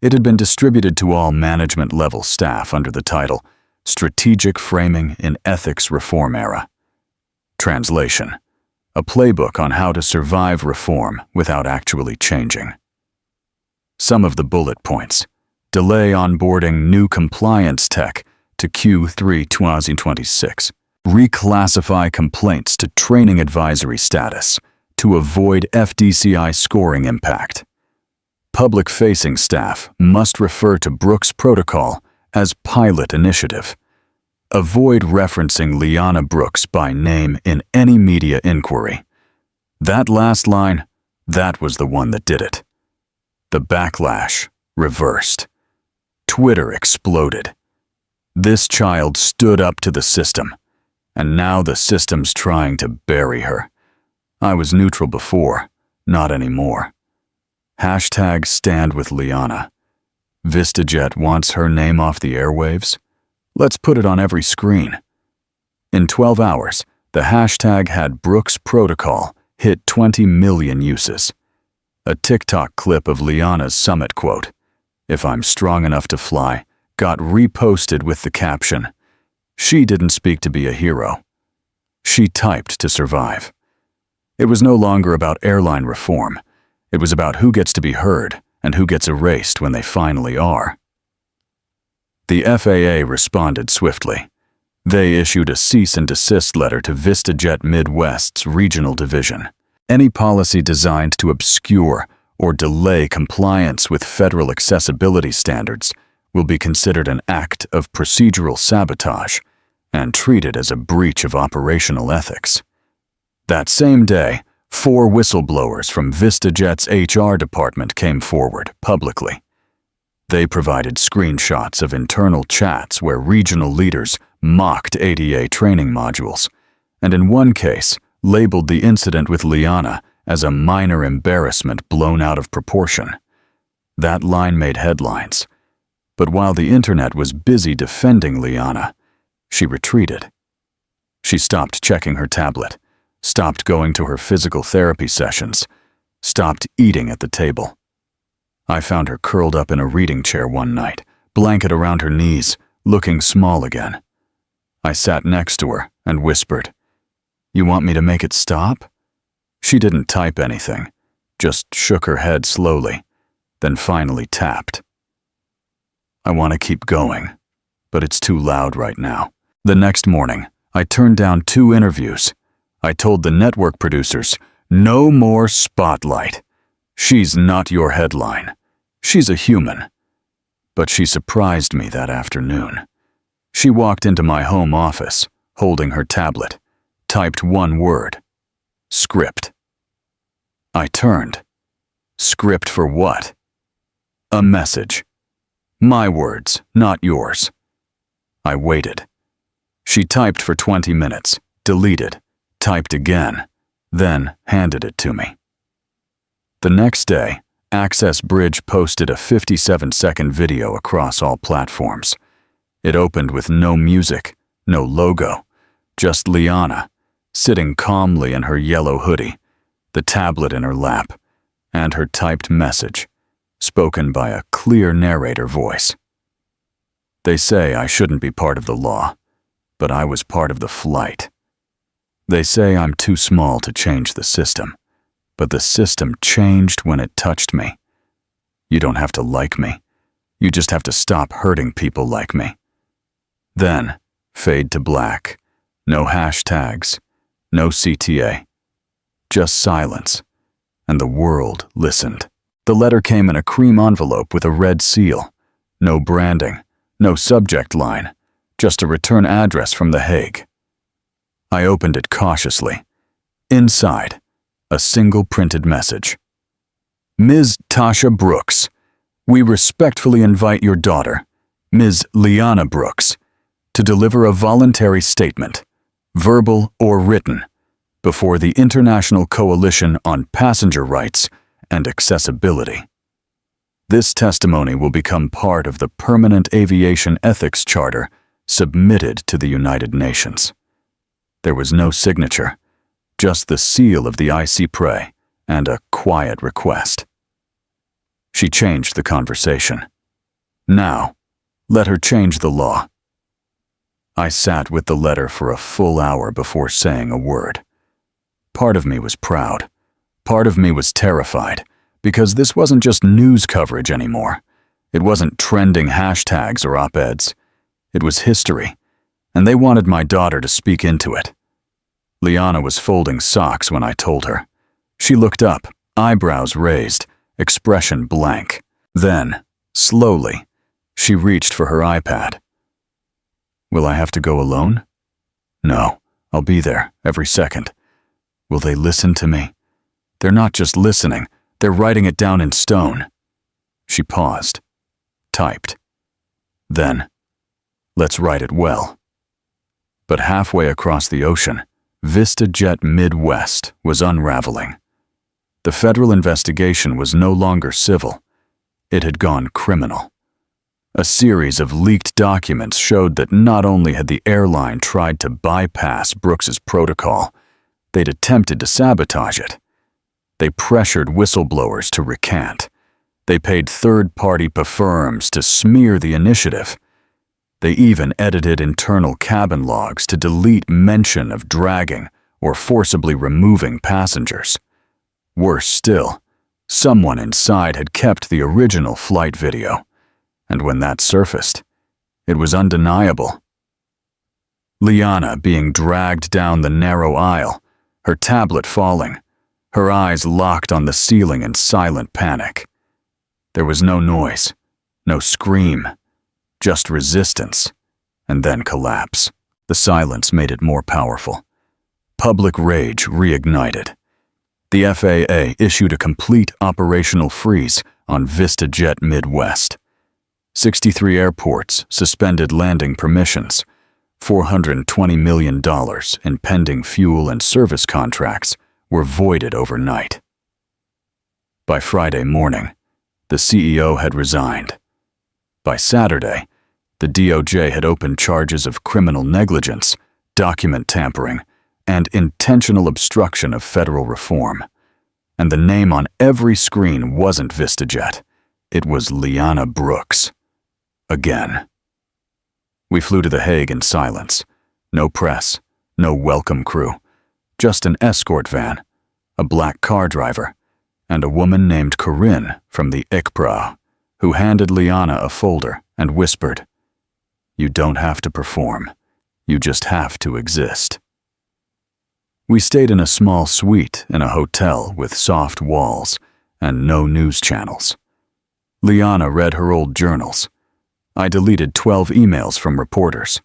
It had been distributed to all management-level staff under the title, Strategic Framing in Ethics Reform Era. Translation: a playbook on how to survive reform without actually changing. Some of the bullet points: delay onboarding new compliance tech to Q3 2026. Reclassify complaints to training advisory status to avoid FDCI scoring impact. Public-facing staff must refer to Brooks Protocol as pilot initiative. Avoid referencing Liana Brooks by name in any media inquiry. That last line, that was the one that did it. The backlash reversed. Twitter exploded. This child stood up to the system, and now the system's trying to bury her. I was neutral before, not anymore. Hashtag stand with Liana. VistaJet wants her name off the airwaves? Let's put it on every screen. In 12 hours, the hashtag had Brooks Protocol hit 20 million uses. A TikTok clip of Liana's summit quote, "If I'm strong enough to fly," got reposted with the caption, "She didn't speak to be a hero. She typed to survive." It was no longer about airline reform. It was about who gets to be heard and who gets erased when they finally are. The FAA responded swiftly. They issued a cease and desist letter to VistaJet Midwest's regional division. Any policy designed to obscure or delay compliance with federal accessibility standards will be considered an act of procedural sabotage and treated as a breach of operational ethics. That same day, 4 whistleblowers from VistaJet's HR department came forward publicly. They provided screenshots of internal chats where regional leaders mocked ADA training modules, and in one case, labeled the incident with Liana as a minor embarrassment blown out of proportion. That line made headlines, but while the internet was busy defending Liana, she retreated. She stopped checking her tablet, stopped going to her physical therapy sessions, stopped eating at the table. I found her curled up in a reading chair one night, blanket around her knees, looking small again. I sat next to her and whispered, "You want me to make it stop?" She didn't type anything, just shook her head slowly, then finally tapped. "I want to keep going, but it's too loud right now." The next morning, I turned down 2 interviews. I told the network producers, "No more spotlight. She's not your headline. She's a human." But she surprised me that afternoon. She walked into my home office, holding her tablet, typed one word, "Script." I turned. Script for what? A message. My words, not yours. I waited. She typed for 20 minutes, deleted, typed again, then handed it to me. The next day, Access Bridge posted a 57-second video across all platforms. It opened with no music, no logo, just Liana, sitting calmly in her yellow hoodie, the tablet in her lap, and her typed message, spoken by a clear narrator voice. They say I shouldn't be part of the law, but I was part of the flight. They say I'm too small to change the system, but the system changed when it touched me. You don't have to like me. You just have to stop hurting people like me. Then, fade to black. No hashtags, no CTA. Just silence, and the world listened. The letter came in a cream envelope with a red seal. No branding, no subject line, just a return address from The Hague. I opened it cautiously. Inside, a single printed message. Ms. Tasha Brooks, we respectfully invite your daughter, Ms. Liana Brooks, to deliver a voluntary statement, verbal or written, before the International Coalition on Passenger Rights and Accessibility. This testimony will become part of the Permanent Aviation Ethics Charter submitted to the United Nations. There was no signature, just the seal of the ICPRE and a quiet request. She changed the conversation. Now, let her change the law. I sat with the letter for a full hour before saying a word. Part of me was proud. Part of me was terrified, because this wasn't just news coverage anymore. It wasn't trending hashtags or op-eds. It was history, and they wanted my daughter to speak into it. Liana was folding socks when I told her. She looked up, eyebrows raised, expression blank. Then, slowly, she reached for her iPad. Will I have to go alone? No, I'll be there every second. Will they listen to me? They're not just listening, they're writing it down in stone. She paused, typed. Then, let's write it well. But halfway across the ocean, VistaJet Midwest was unraveling. The federal investigation was no longer civil. It had gone criminal. A series of leaked documents showed that not only had the airline tried to bypass Brooks's protocol, they'd attempted to sabotage it. They pressured whistleblowers to recant. They paid third-party firms to smear the initiative. They even edited internal cabin logs to delete mention of dragging or forcibly removing passengers. Worse still, someone inside had kept the original flight video, and when that surfaced, it was undeniable. Liana being dragged down the narrow aisle, her tablet falling, her eyes locked on the ceiling in silent panic. There was no noise, no scream, just resistance, and then collapse. The silence made it more powerful. Public rage reignited. The FAA issued a complete operational freeze on VistaJet Midwest. 63 airports suspended landing permissions. $420 million in pending fuel and service contracts were voided overnight. By Friday morning, the CEO had resigned. By Saturday, the DOJ had opened charges of criminal negligence, document tampering, and intentional obstruction of federal reform. And the name on every screen wasn't VistaJet. It was Liana Brooks. Again. We flew to The Hague in silence. No press, no welcome crew. Just an escort van, a black car driver, and a woman named Corinne from the ICPRA, who handed Liana a folder and whispered, "You don't have to perform. You just have to exist." We stayed in a small suite in a hotel with soft walls and no news channels. Liana read her old journals. I deleted 12 emails from reporters.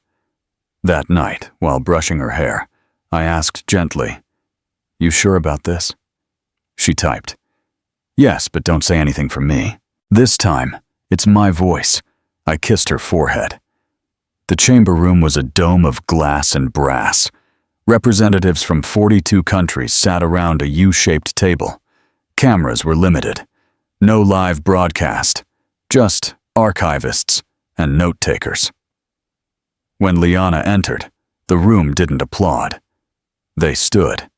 That night, while brushing her hair, I asked gently, "You sure about this?" She typed, "Yes, but don't say anything for me." This time, it's my voice. I kissed her forehead. The chamber room was a dome of glass and brass. Representatives from 42 countries sat around a U-shaped table. Cameras were limited. No live broadcast, just archivists and note-takers. When Liana entered, the room didn't applaud. They stood.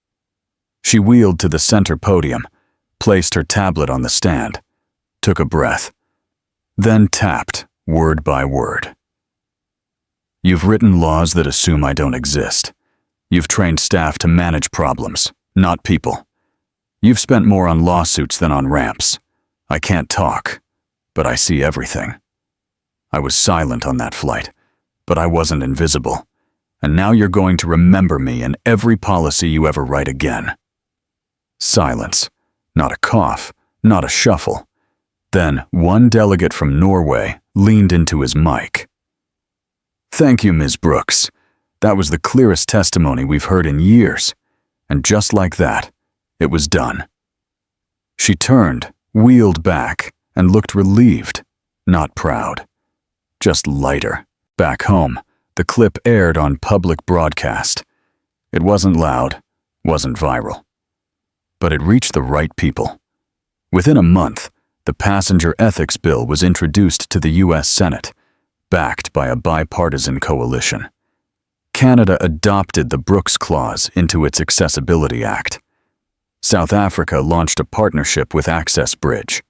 She wheeled to the center podium, placed her tablet on the stand, took a breath, then tapped word by word. "You've written laws that assume I don't exist. You've trained staff to manage problems, not people. You've spent more on lawsuits than on ramps. I can't talk, but I see everything. I was silent on that flight, but I wasn't invisible. And now you're going to remember me in every policy you ever write again." Silence. Not a cough, not a shuffle. Then one delegate from Norway leaned into his mic. "Thank you, Ms. Brooks. That was the clearest testimony we've heard in years. And just like that, it was done. She turned, wheeled back, and looked relieved, not proud. Just lighter. Back home, the clip aired on public broadcast. It wasn't loud, wasn't viral. But it reached the right people. Within a month, the passenger ethics bill was introduced to the U.S. Senate, backed by a bipartisan coalition. Canada adopted the Brooks Clause into its Accessibility Act. South Africa launched a partnership with Access Bridge.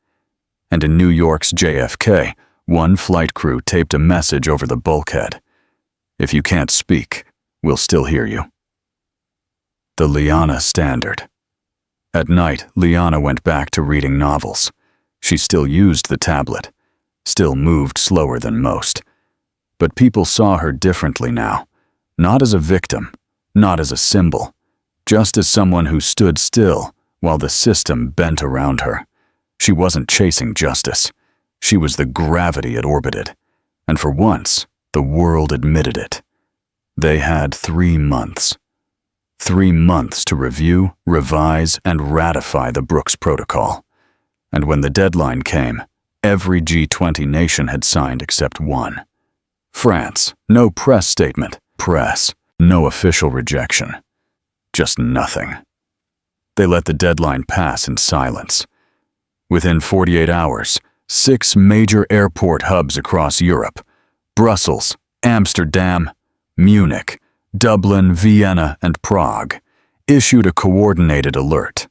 And in New York's JFK, one flight crew taped a message over the bulkhead. If you can't speak, we'll still hear you. The Liana Standard. At night, Liana went back to reading novels. She still used the tablet, still moved slower than most. But people saw her differently now, not as a victim, not as a symbol, just as someone who stood still while the system bent around her. She wasn't chasing justice. She was the gravity it orbited. And for once, the world admitted it. They had 3 months. 3 months to review, revise, and ratify the Brooks Protocol. And when the deadline came, every G20 nation had signed except one. France, no press statement. Press, no official rejection. Just nothing. They let the deadline pass in silence. Within 48 hours, 6 major airport hubs across Europe, Brussels, Amsterdam, Munich, Dublin, Vienna, and Prague, issued a coordinated alert.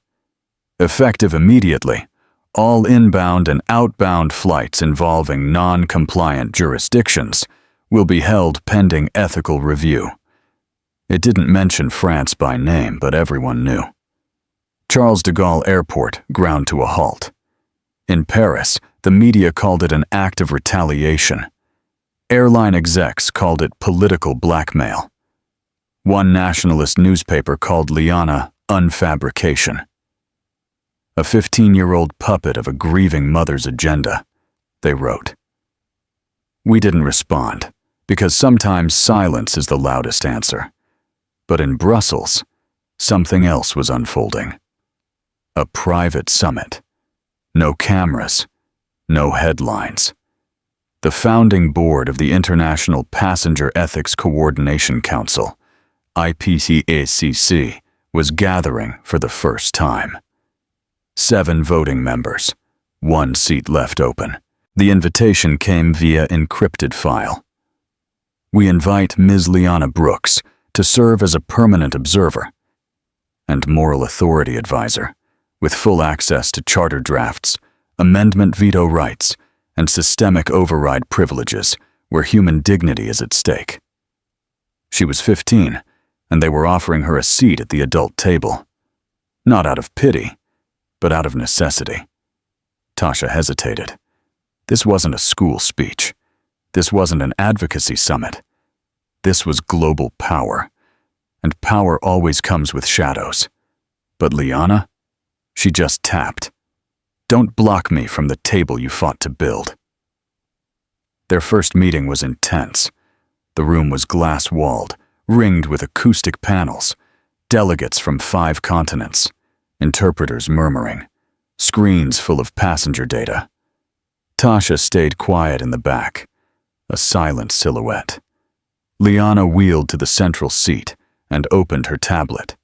Effective immediately, all inbound and outbound flights involving non-compliant jurisdictions will be held pending ethical review. It didn't mention France by name, but everyone knew. Charles de Gaulle Airport ground to a halt. In Paris, the media called it an act of retaliation. Airline execs called it political blackmail. One nationalist newspaper called Liana unfabrication. A 15-year-old puppet of a grieving mother's agenda, they wrote. We didn't respond, because sometimes silence is the loudest answer. But in Brussels, something else was unfolding. A private summit. No cameras, no headlines. The founding board of the International Passenger Ethics Coordination Council, IPCACC, was gathering for the first time. 7 voting members, 1 seat left open. The invitation came via encrypted file. We invite Ms. Liana Brooks to serve as a permanent observer and moral authority advisor, with full access to charter drafts, amendment veto rights, and systemic override privileges where human dignity is at stake. She was 15, and they were offering her a seat at the adult table. Not out of pity, but out of necessity. Tasha hesitated. This wasn't a school speech. This wasn't an advocacy summit. This was global power, and power always comes with shadows. But Liana? She just tapped. Don't block me from the table you fought to build. Their first meeting was intense. The room was glass-walled, ringed with acoustic panels, delegates from 5 continents, interpreters murmuring, screens full of passenger data. Tasha stayed quiet in the back, a silent silhouette. Liana wheeled to the central seat and opened her tablet.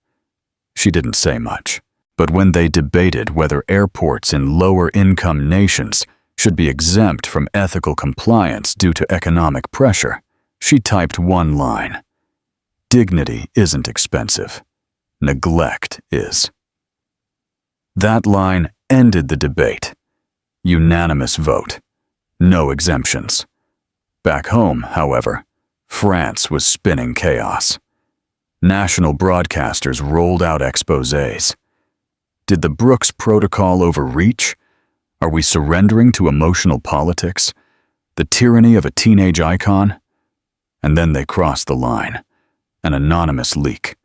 She didn't say much, but when they debated whether airports in lower-income nations should be exempt from ethical compliance due to economic pressure, she typed one line. Dignity isn't expensive. Neglect is. That line ended the debate. Unanimous vote. No exemptions. Back home, however, France was spinning chaos. National broadcasters rolled out exposés. Did the Brooks Protocol overreach? Are we surrendering to emotional politics? The tyranny of a teenage icon? And then they crossed the line. An anonymous leak.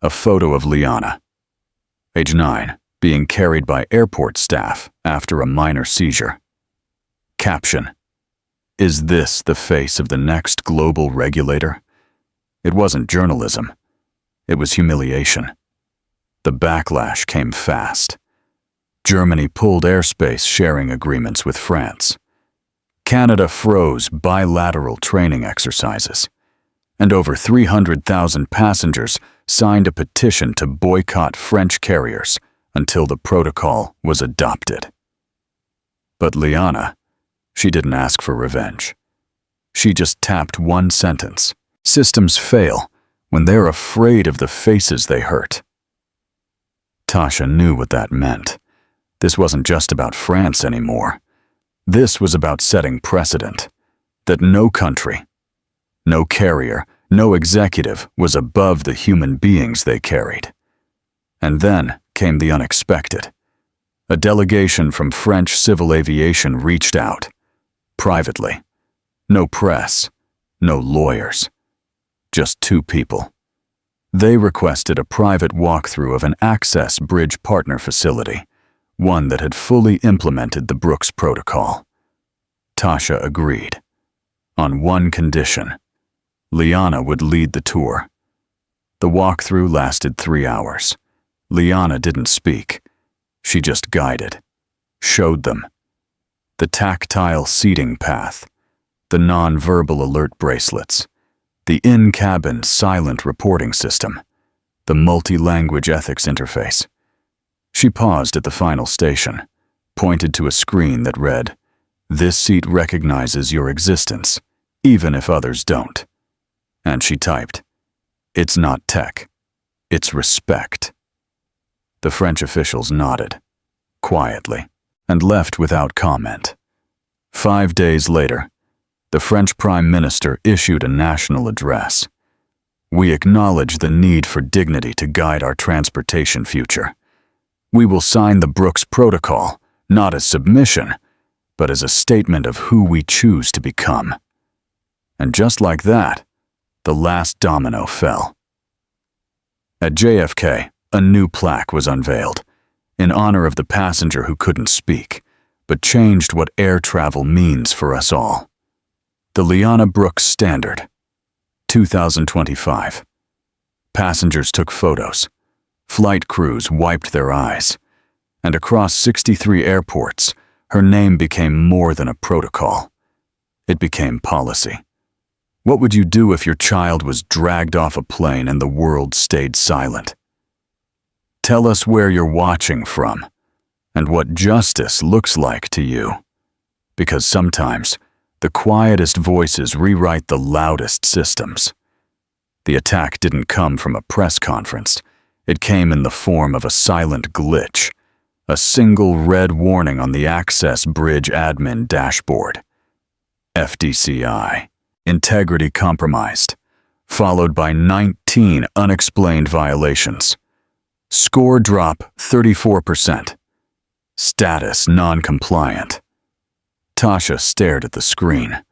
A photo of Liana, age 9, being carried by airport staff after a minor seizure. Caption: Is this the face of the next global regulator? It wasn't journalism. It was humiliation. The backlash came fast. Germany pulled airspace sharing agreements with France. Canada froze bilateral training exercises. And over 300,000 passengers signed a petition to boycott French carriers until the protocol was adopted. But Liana, she didn't ask for revenge. She just tapped one sentence. Systems fail when they're afraid of the faces they hurt. Tasha knew what that meant. This wasn't just about France anymore. This was about setting precedent, that no country, no carrier, no executive was above the human beings they carried. And then came the unexpected. A delegation from French civil aviation reached out, privately. No press, no lawyers, just two people. They requested a private walkthrough of an Access Bridge partner facility, one that had fully implemented the Brooks Protocol. Tasha agreed, on one condition. Liana would lead the tour. The walkthrough lasted 3 hours. Liana didn't speak. She just guided, showed them. The tactile seating path, the non-verbal alert bracelets, the in-cabin silent reporting system, the multi-language ethics interface. She paused at the final station, pointed to a screen that read, "This seat recognizes your existence, even if others don't." And she typed, "It's not tech, it's respect." The French officials nodded, quietly, and left without comment. 5 days later, the French Prime Minister issued a national address. "We acknowledge the need for dignity to guide our transportation future. We will sign the Brooks Protocol, not as submission, but as a statement of who we choose to become." And just like that, the last domino fell. At JFK, a new plaque was unveiled, in honor of the passenger who couldn't speak, but changed what air travel means for us all. The Liana Brooks Standard, 2025. Passengers took photos. Flight crews wiped their eyes. And across 63 airports, her name became more than a protocol. It became policy. What would you do if your child was dragged off a plane and the world stayed silent? Tell us where you're watching from and what justice looks like to you. Because sometimes, the quietest voices rewrite the loudest systems. The attack didn't come from a press conference. It came in the form of a silent glitch, a single red warning on the Access Bridge admin dashboard. FDCI, integrity compromised, followed by 19 unexplained violations. Score drop 34%. Status non-compliant. Tasha stared at the screen.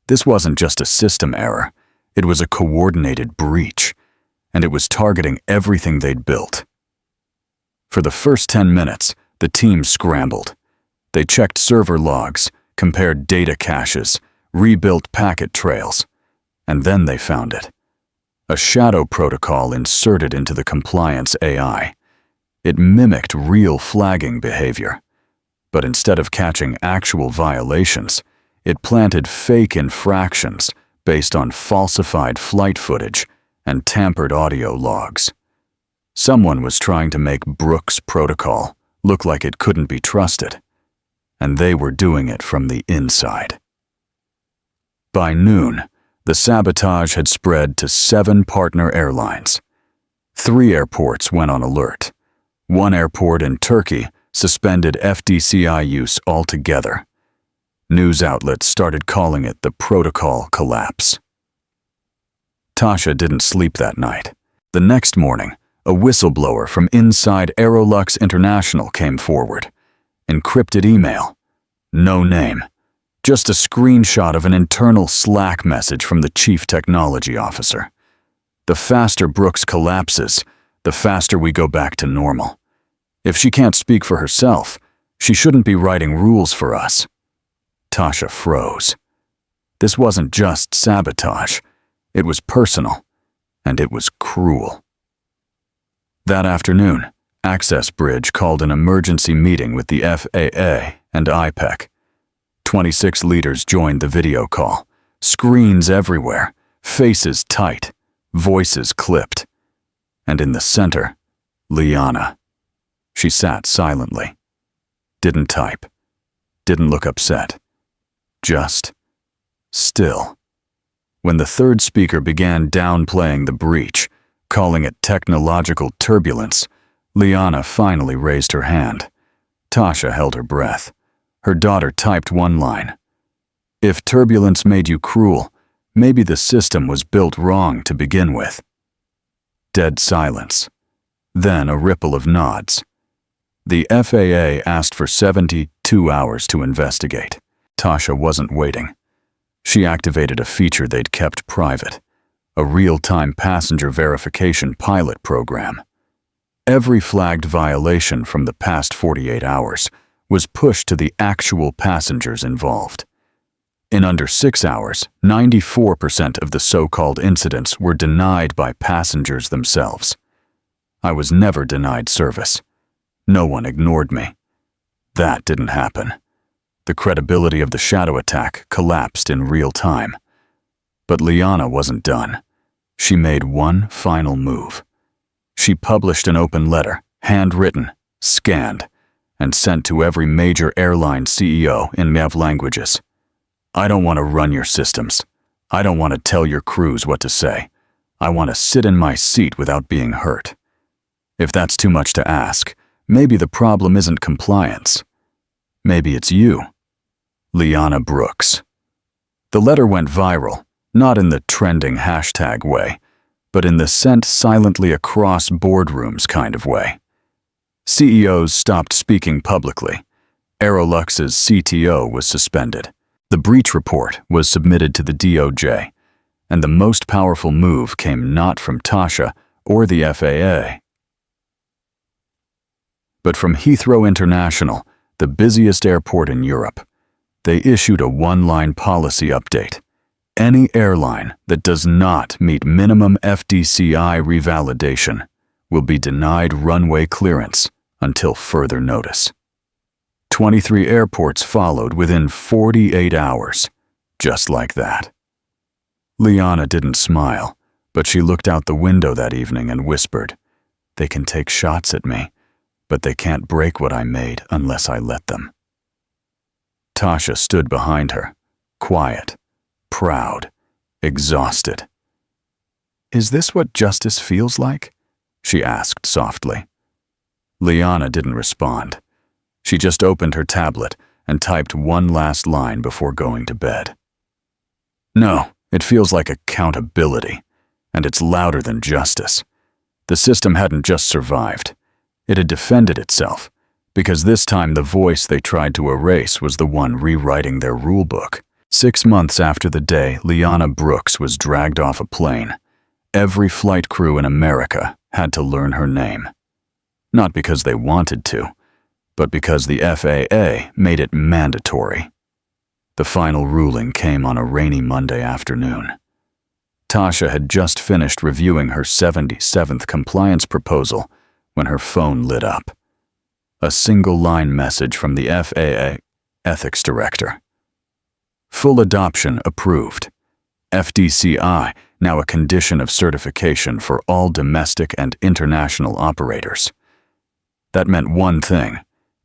This wasn't just a system error. It was a coordinated breach, and it was targeting everything they'd built. For the first 10 minutes, the team scrambled. They checked server logs, compared data caches, rebuilt packet trails, and then they found it. A shadow protocol inserted into the compliance AI. It mimicked real flagging behavior. But instead of catching actual violations, it planted fake infractions based on falsified flight footage and tampered audio logs. Someone was trying to make Brooks Protocol look like it couldn't be trusted, and they were doing it from the inside. By noon, the sabotage had spread to 7 partner airlines. 3 airports went on alert. 1 airport in Turkey suspended FDCI use altogether. News outlets started calling it the protocol collapse. Tasha didn't sleep that night. The next morning, a whistleblower from inside Aerolux International came forward. Encrypted email. No name. Just a screenshot of an internal Slack message from the chief technology officer. The faster Brooks collapses, the faster we go back to normal. If she can't speak for herself, she shouldn't be writing rules for us. Tasha froze. This wasn't just sabotage. It was personal, and it was cruel. That afternoon, Access Bridge called an emergency meeting with the FAA and IPEC. 26 leaders joined the video call, screens everywhere, faces tight, voices clipped. And in the center, Liana. She sat silently. Didn't type. Didn't look upset. Just still. When the third speaker began downplaying the breach, calling it technological turbulence, Liana finally raised her hand. Tasha held her breath. Her daughter typed one line. If turbulence made you cruel, maybe the system was built wrong to begin with. Dead silence. Then a ripple of nods. The FAA asked for 72 hours to investigate. Tasha wasn't waiting. She activated a feature they'd kept private, a real-time passenger verification pilot program. Every flagged violation from the past 48 hours was pushed to the actual passengers involved. In under 6 hours, 94% of the so-called incidents were denied by passengers themselves. I was never denied service. No one ignored me. That didn't happen. The credibility of the shadow attack collapsed in real time. But Liana wasn't done. She made one final move. She published an open letter, handwritten, scanned, and sent to every major airline CEO in MAV languages. I don't want to run your systems. I don't want to tell your crews what to say. I want to sit in my seat without being hurt. If that's too much to ask, maybe the problem isn't compliance. Maybe it's you. Liana Brooks. The letter went viral, not in the trending hashtag way, but in the sent silently across boardrooms kind of way. CEOs stopped speaking publicly. Aerolux's CTO was suspended. The breach report was submitted to the DOJ, and the most powerful move came not from Tasha or the FAA, but from Heathrow International, the busiest airport in Europe. They issued a one-line policy update. Any airline that does not meet minimum FDCI revalidation will be denied runway clearance until further notice. 23 airports followed within 48 hours, just like that. Liana didn't smile, but she looked out the window that evening and whispered, "They can take shots at me, but they can't break what I made unless I let them." Tasha stood behind her, quiet, proud, exhausted. "Is this what justice feels like?" she asked softly. Liana didn't respond. She just opened her tablet and typed one last line before going to bed. "No, it feels like accountability, and it's louder than justice. The system hadn't just survived. It had defended itself, because this time the voice they tried to erase was the one rewriting their rulebook." 6 months after the day Liana Brooks was dragged off a plane, every flight crew in America had to learn her name. Not because they wanted to, but because the FAA made it mandatory. The final ruling came on a rainy Monday afternoon. Tasha had just finished reviewing her 77th compliance proposal when her phone lit up. A single-line message from the FAA ethics director. Full adoption approved. FDCI now a condition of certification for all domestic and international operators. That meant one thing.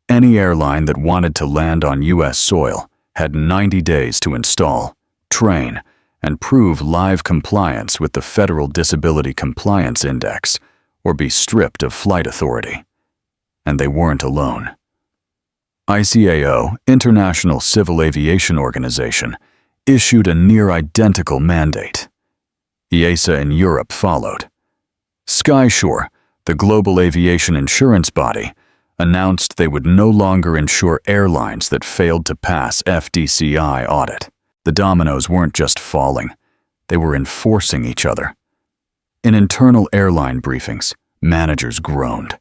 Any airline that wanted to land on U.S. soil had 90 days to install, train, and prove live compliance with the Federal Disability Compliance Index, or be stripped of flight authority. And they weren't alone. ICAO, International Civil Aviation Organization, issued a near-identical mandate. EASA in Europe followed. Skyshore, the global aviation insurance body, announced they would no longer insure airlines that failed to pass FDCI audit. The dominoes weren't just falling, they were enforcing each other. In internal airline briefings, managers groaned.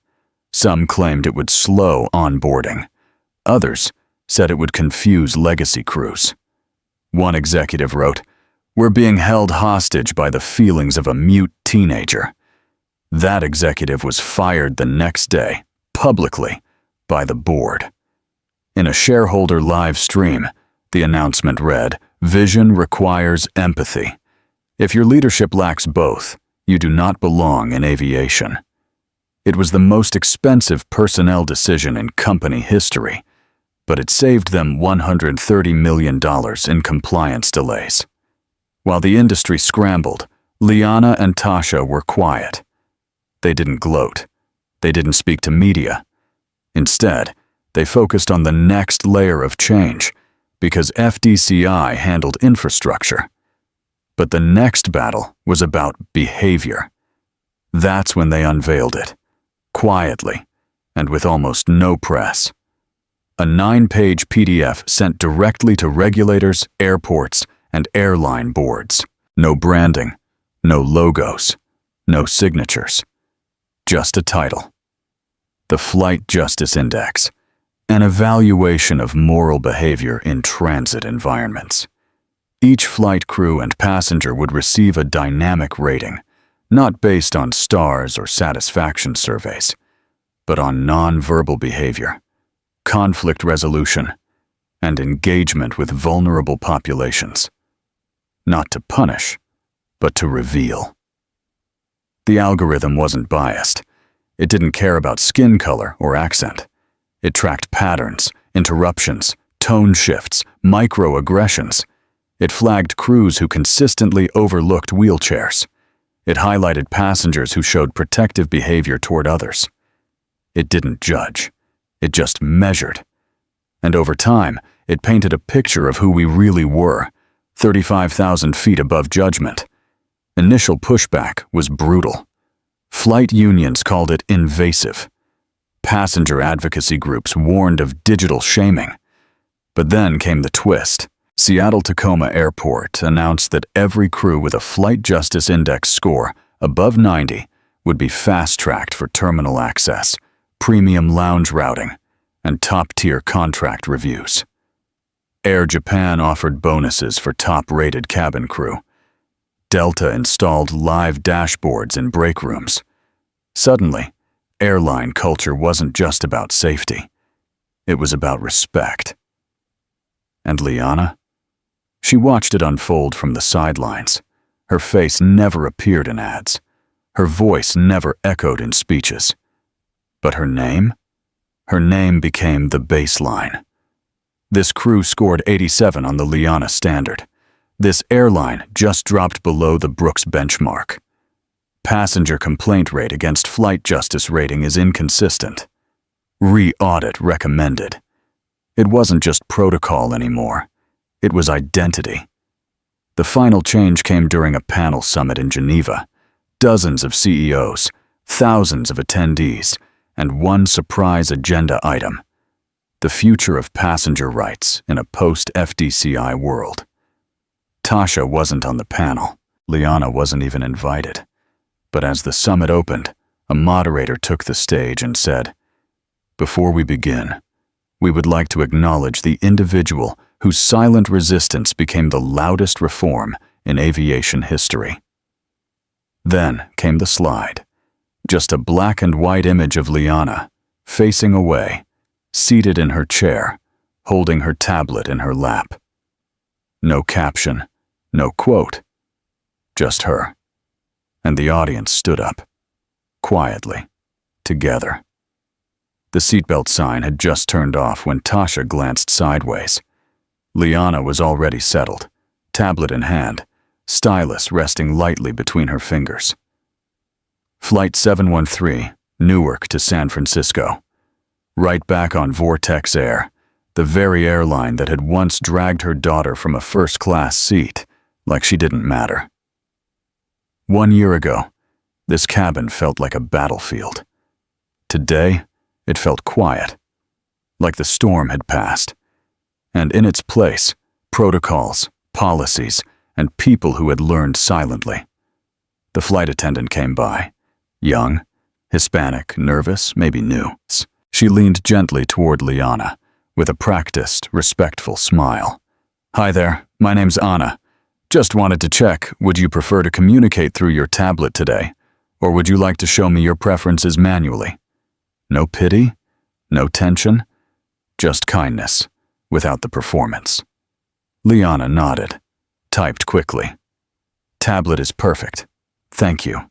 Some claimed it would slow onboarding. Others said it would confuse legacy crews. One executive wrote, "We're being held hostage by the feelings of a mute teenager." That executive was fired the next day, publicly, by the board. In a shareholder live stream, the announcement read, "Vision requires empathy. If your leadership lacks both, you do not belong in aviation." It was the most expensive personnel decision in company history, but it saved them $130 million in compliance delays. While the industry scrambled, Liana and Tasha were quiet. They didn't gloat. They didn't speak to media. Instead, they focused on the next layer of change, because FDCI handled infrastructure. But the next battle was about behavior. That's when they unveiled it, quietly, and with almost no press. A 9-page PDF sent directly to regulators, airports, and airline boards. No branding, no logos, no signatures. Just a title. The Flight Justice Index, an evaluation of moral behavior in transit environments. Each flight crew and passenger would receive a dynamic rating, not based on stars or satisfaction surveys, but on non-verbal behavior, conflict resolution, and engagement with vulnerable populations. Not to punish, but to reveal. The algorithm wasn't biased. It didn't care about skin color or accent. It tracked patterns, interruptions, tone shifts, microaggressions. It flagged crews who consistently overlooked wheelchairs. It highlighted passengers who showed protective behavior toward others. It didn't judge. It just measured. And over time, it painted a picture of who we really were, 35,000 feet above judgment. Initial pushback was brutal. Flight unions called it invasive. Passenger advocacy groups warned of digital shaming. But then came the twist. Seattle-Tacoma Airport announced that every crew with a Flight Justice Index score above 90 would be fast-tracked for terminal access, premium lounge routing, and top-tier contract reviews. Air Japan offered bonuses for top-rated cabin crew. Delta installed live dashboards in break rooms. Suddenly, airline culture wasn't just about safety. It was about respect. And Liana? She watched it unfold from the sidelines. Her face never appeared in ads. Her voice never echoed in speeches. But her name? Her name became the baseline. This crew scored 87 on the Liana standard. This airline just dropped below the Brooks benchmark. Passenger complaint rate against flight justice rating is inconsistent. Re-audit recommended. It wasn't just protocol anymore. It was identity. The final change came during a panel summit in Geneva. Dozens of CEOs, thousands of attendees, and one surprise agenda item: the future of passenger rights in a post-FDCI world. Tasha wasn't on the panel. Liana wasn't even invited. But as the summit opened, a moderator took the stage and said, "Before we begin, we would like to acknowledge the individual whose silent resistance became the loudest reform in aviation history." Then came the slide. Just a black and white image of Liana, facing away, seated in her chair, holding her tablet in her lap. No caption, no quote, just her. And the audience stood up, quietly, together. The seatbelt sign had just turned off when Tasha glanced sideways. Liana was already settled, tablet in hand, stylus resting lightly between her fingers. Flight 713, Newark to San Francisco. Right back on Vortex Air, the very airline that had once dragged her daughter from a first-class seat like she didn't matter. 1 year ago, this cabin felt like a battlefield. Today, it felt quiet, like the storm had passed. And in its place, protocols, policies, and people who had learned silently. The flight attendant came by, young, Hispanic, nervous, maybe new. She leaned gently toward Liana, with a practiced, respectful smile. "Hi there, my name's Anna. Just wanted to check, would you prefer to communicate through your tablet today? Or would you like to show me your preferences manually? No pity, no tension, just kindness, without the performance. Liana nodded, typed quickly. Tablet is perfect. Thank you.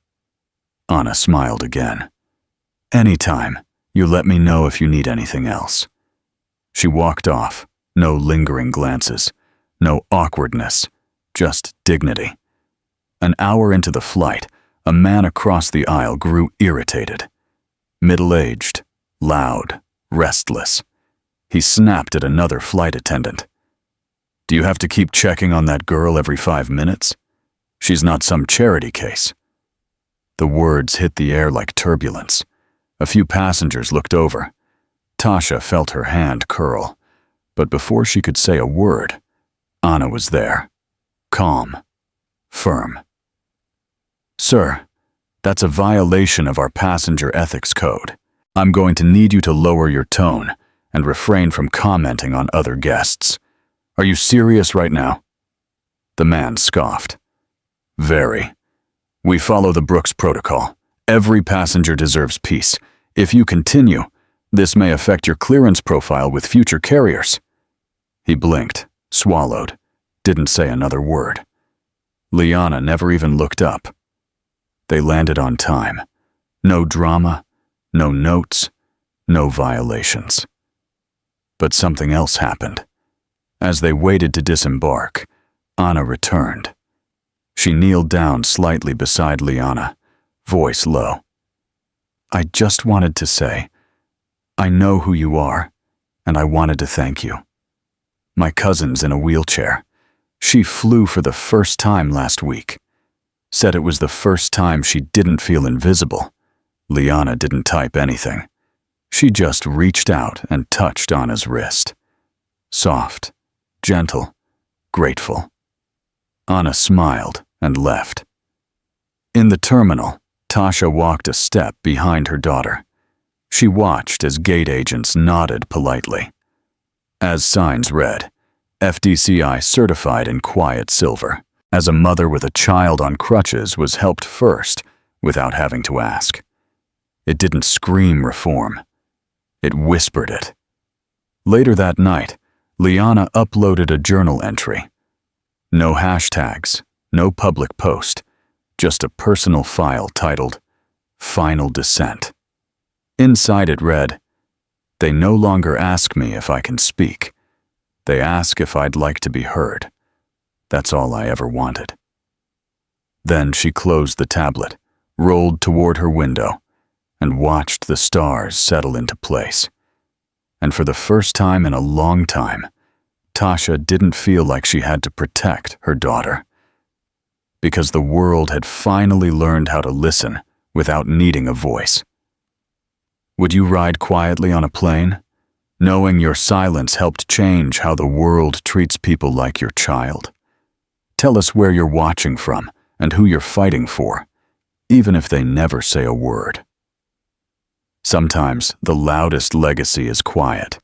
Anna smiled again. Anytime, you let me know if you need anything else. She walked off, no lingering glances, no awkwardness, just dignity. An hour into the flight, a man across the aisle grew irritated. Middle-aged, loud, restless. He snapped at another flight attendant. Do you have to keep checking on that girl every 5 minutes? She's not some charity case. The words hit the air like turbulence. A few passengers looked over. Tasha felt her hand curl, but before she could say a word, Anna was there. Calm. Firm. Sir, that's a violation of our passenger ethics code. I'm going to need you to lower your tone and refrain from commenting on other guests. Are you serious right now? The man scoffed. Very. We follow the Brooks Protocol. Every passenger deserves peace. If you continue, this may affect your clearance profile with future carriers. He blinked, swallowed, didn't say another word. Liana never even looked up. They landed on time. No drama, no notes, no violations. But something else happened. As they waited to disembark, Anna returned. She kneeled down slightly beside Liana, voice low. I just wanted to say, I know who you are, and I wanted to thank you. My cousin's in a wheelchair. She flew for the first time last week. Said it was the first time she didn't feel invisible. Liana didn't type anything. She just reached out and touched Anna's wrist. Soft, gentle, grateful. Anna smiled and left. In the terminal, Tasha walked a step behind her daughter. She watched as gate agents nodded politely. As signs read, FDCI certified in quiet silver, as a mother with a child on crutches was helped first without having to ask. It didn't scream reform. It whispered it. Later that night, Liana uploaded a journal entry. No hashtags, no public post, just a personal file titled Final Descent. Inside it read, They no longer ask me if I can speak. They ask if I'd like to be heard. That's all I ever wanted. Then she closed the tablet, rolled toward her window, and watched the stars settle into place. And for the first time in a long time, Tasha didn't feel like she had to protect her daughter. Because the world had finally learned how to listen without needing a voice. Would you ride quietly on a plane, knowing your silence helped change how the world treats people like your child? Tell us where you're watching from and who you're fighting for, even if they never say a word. Sometimes the loudest legacy is quiet.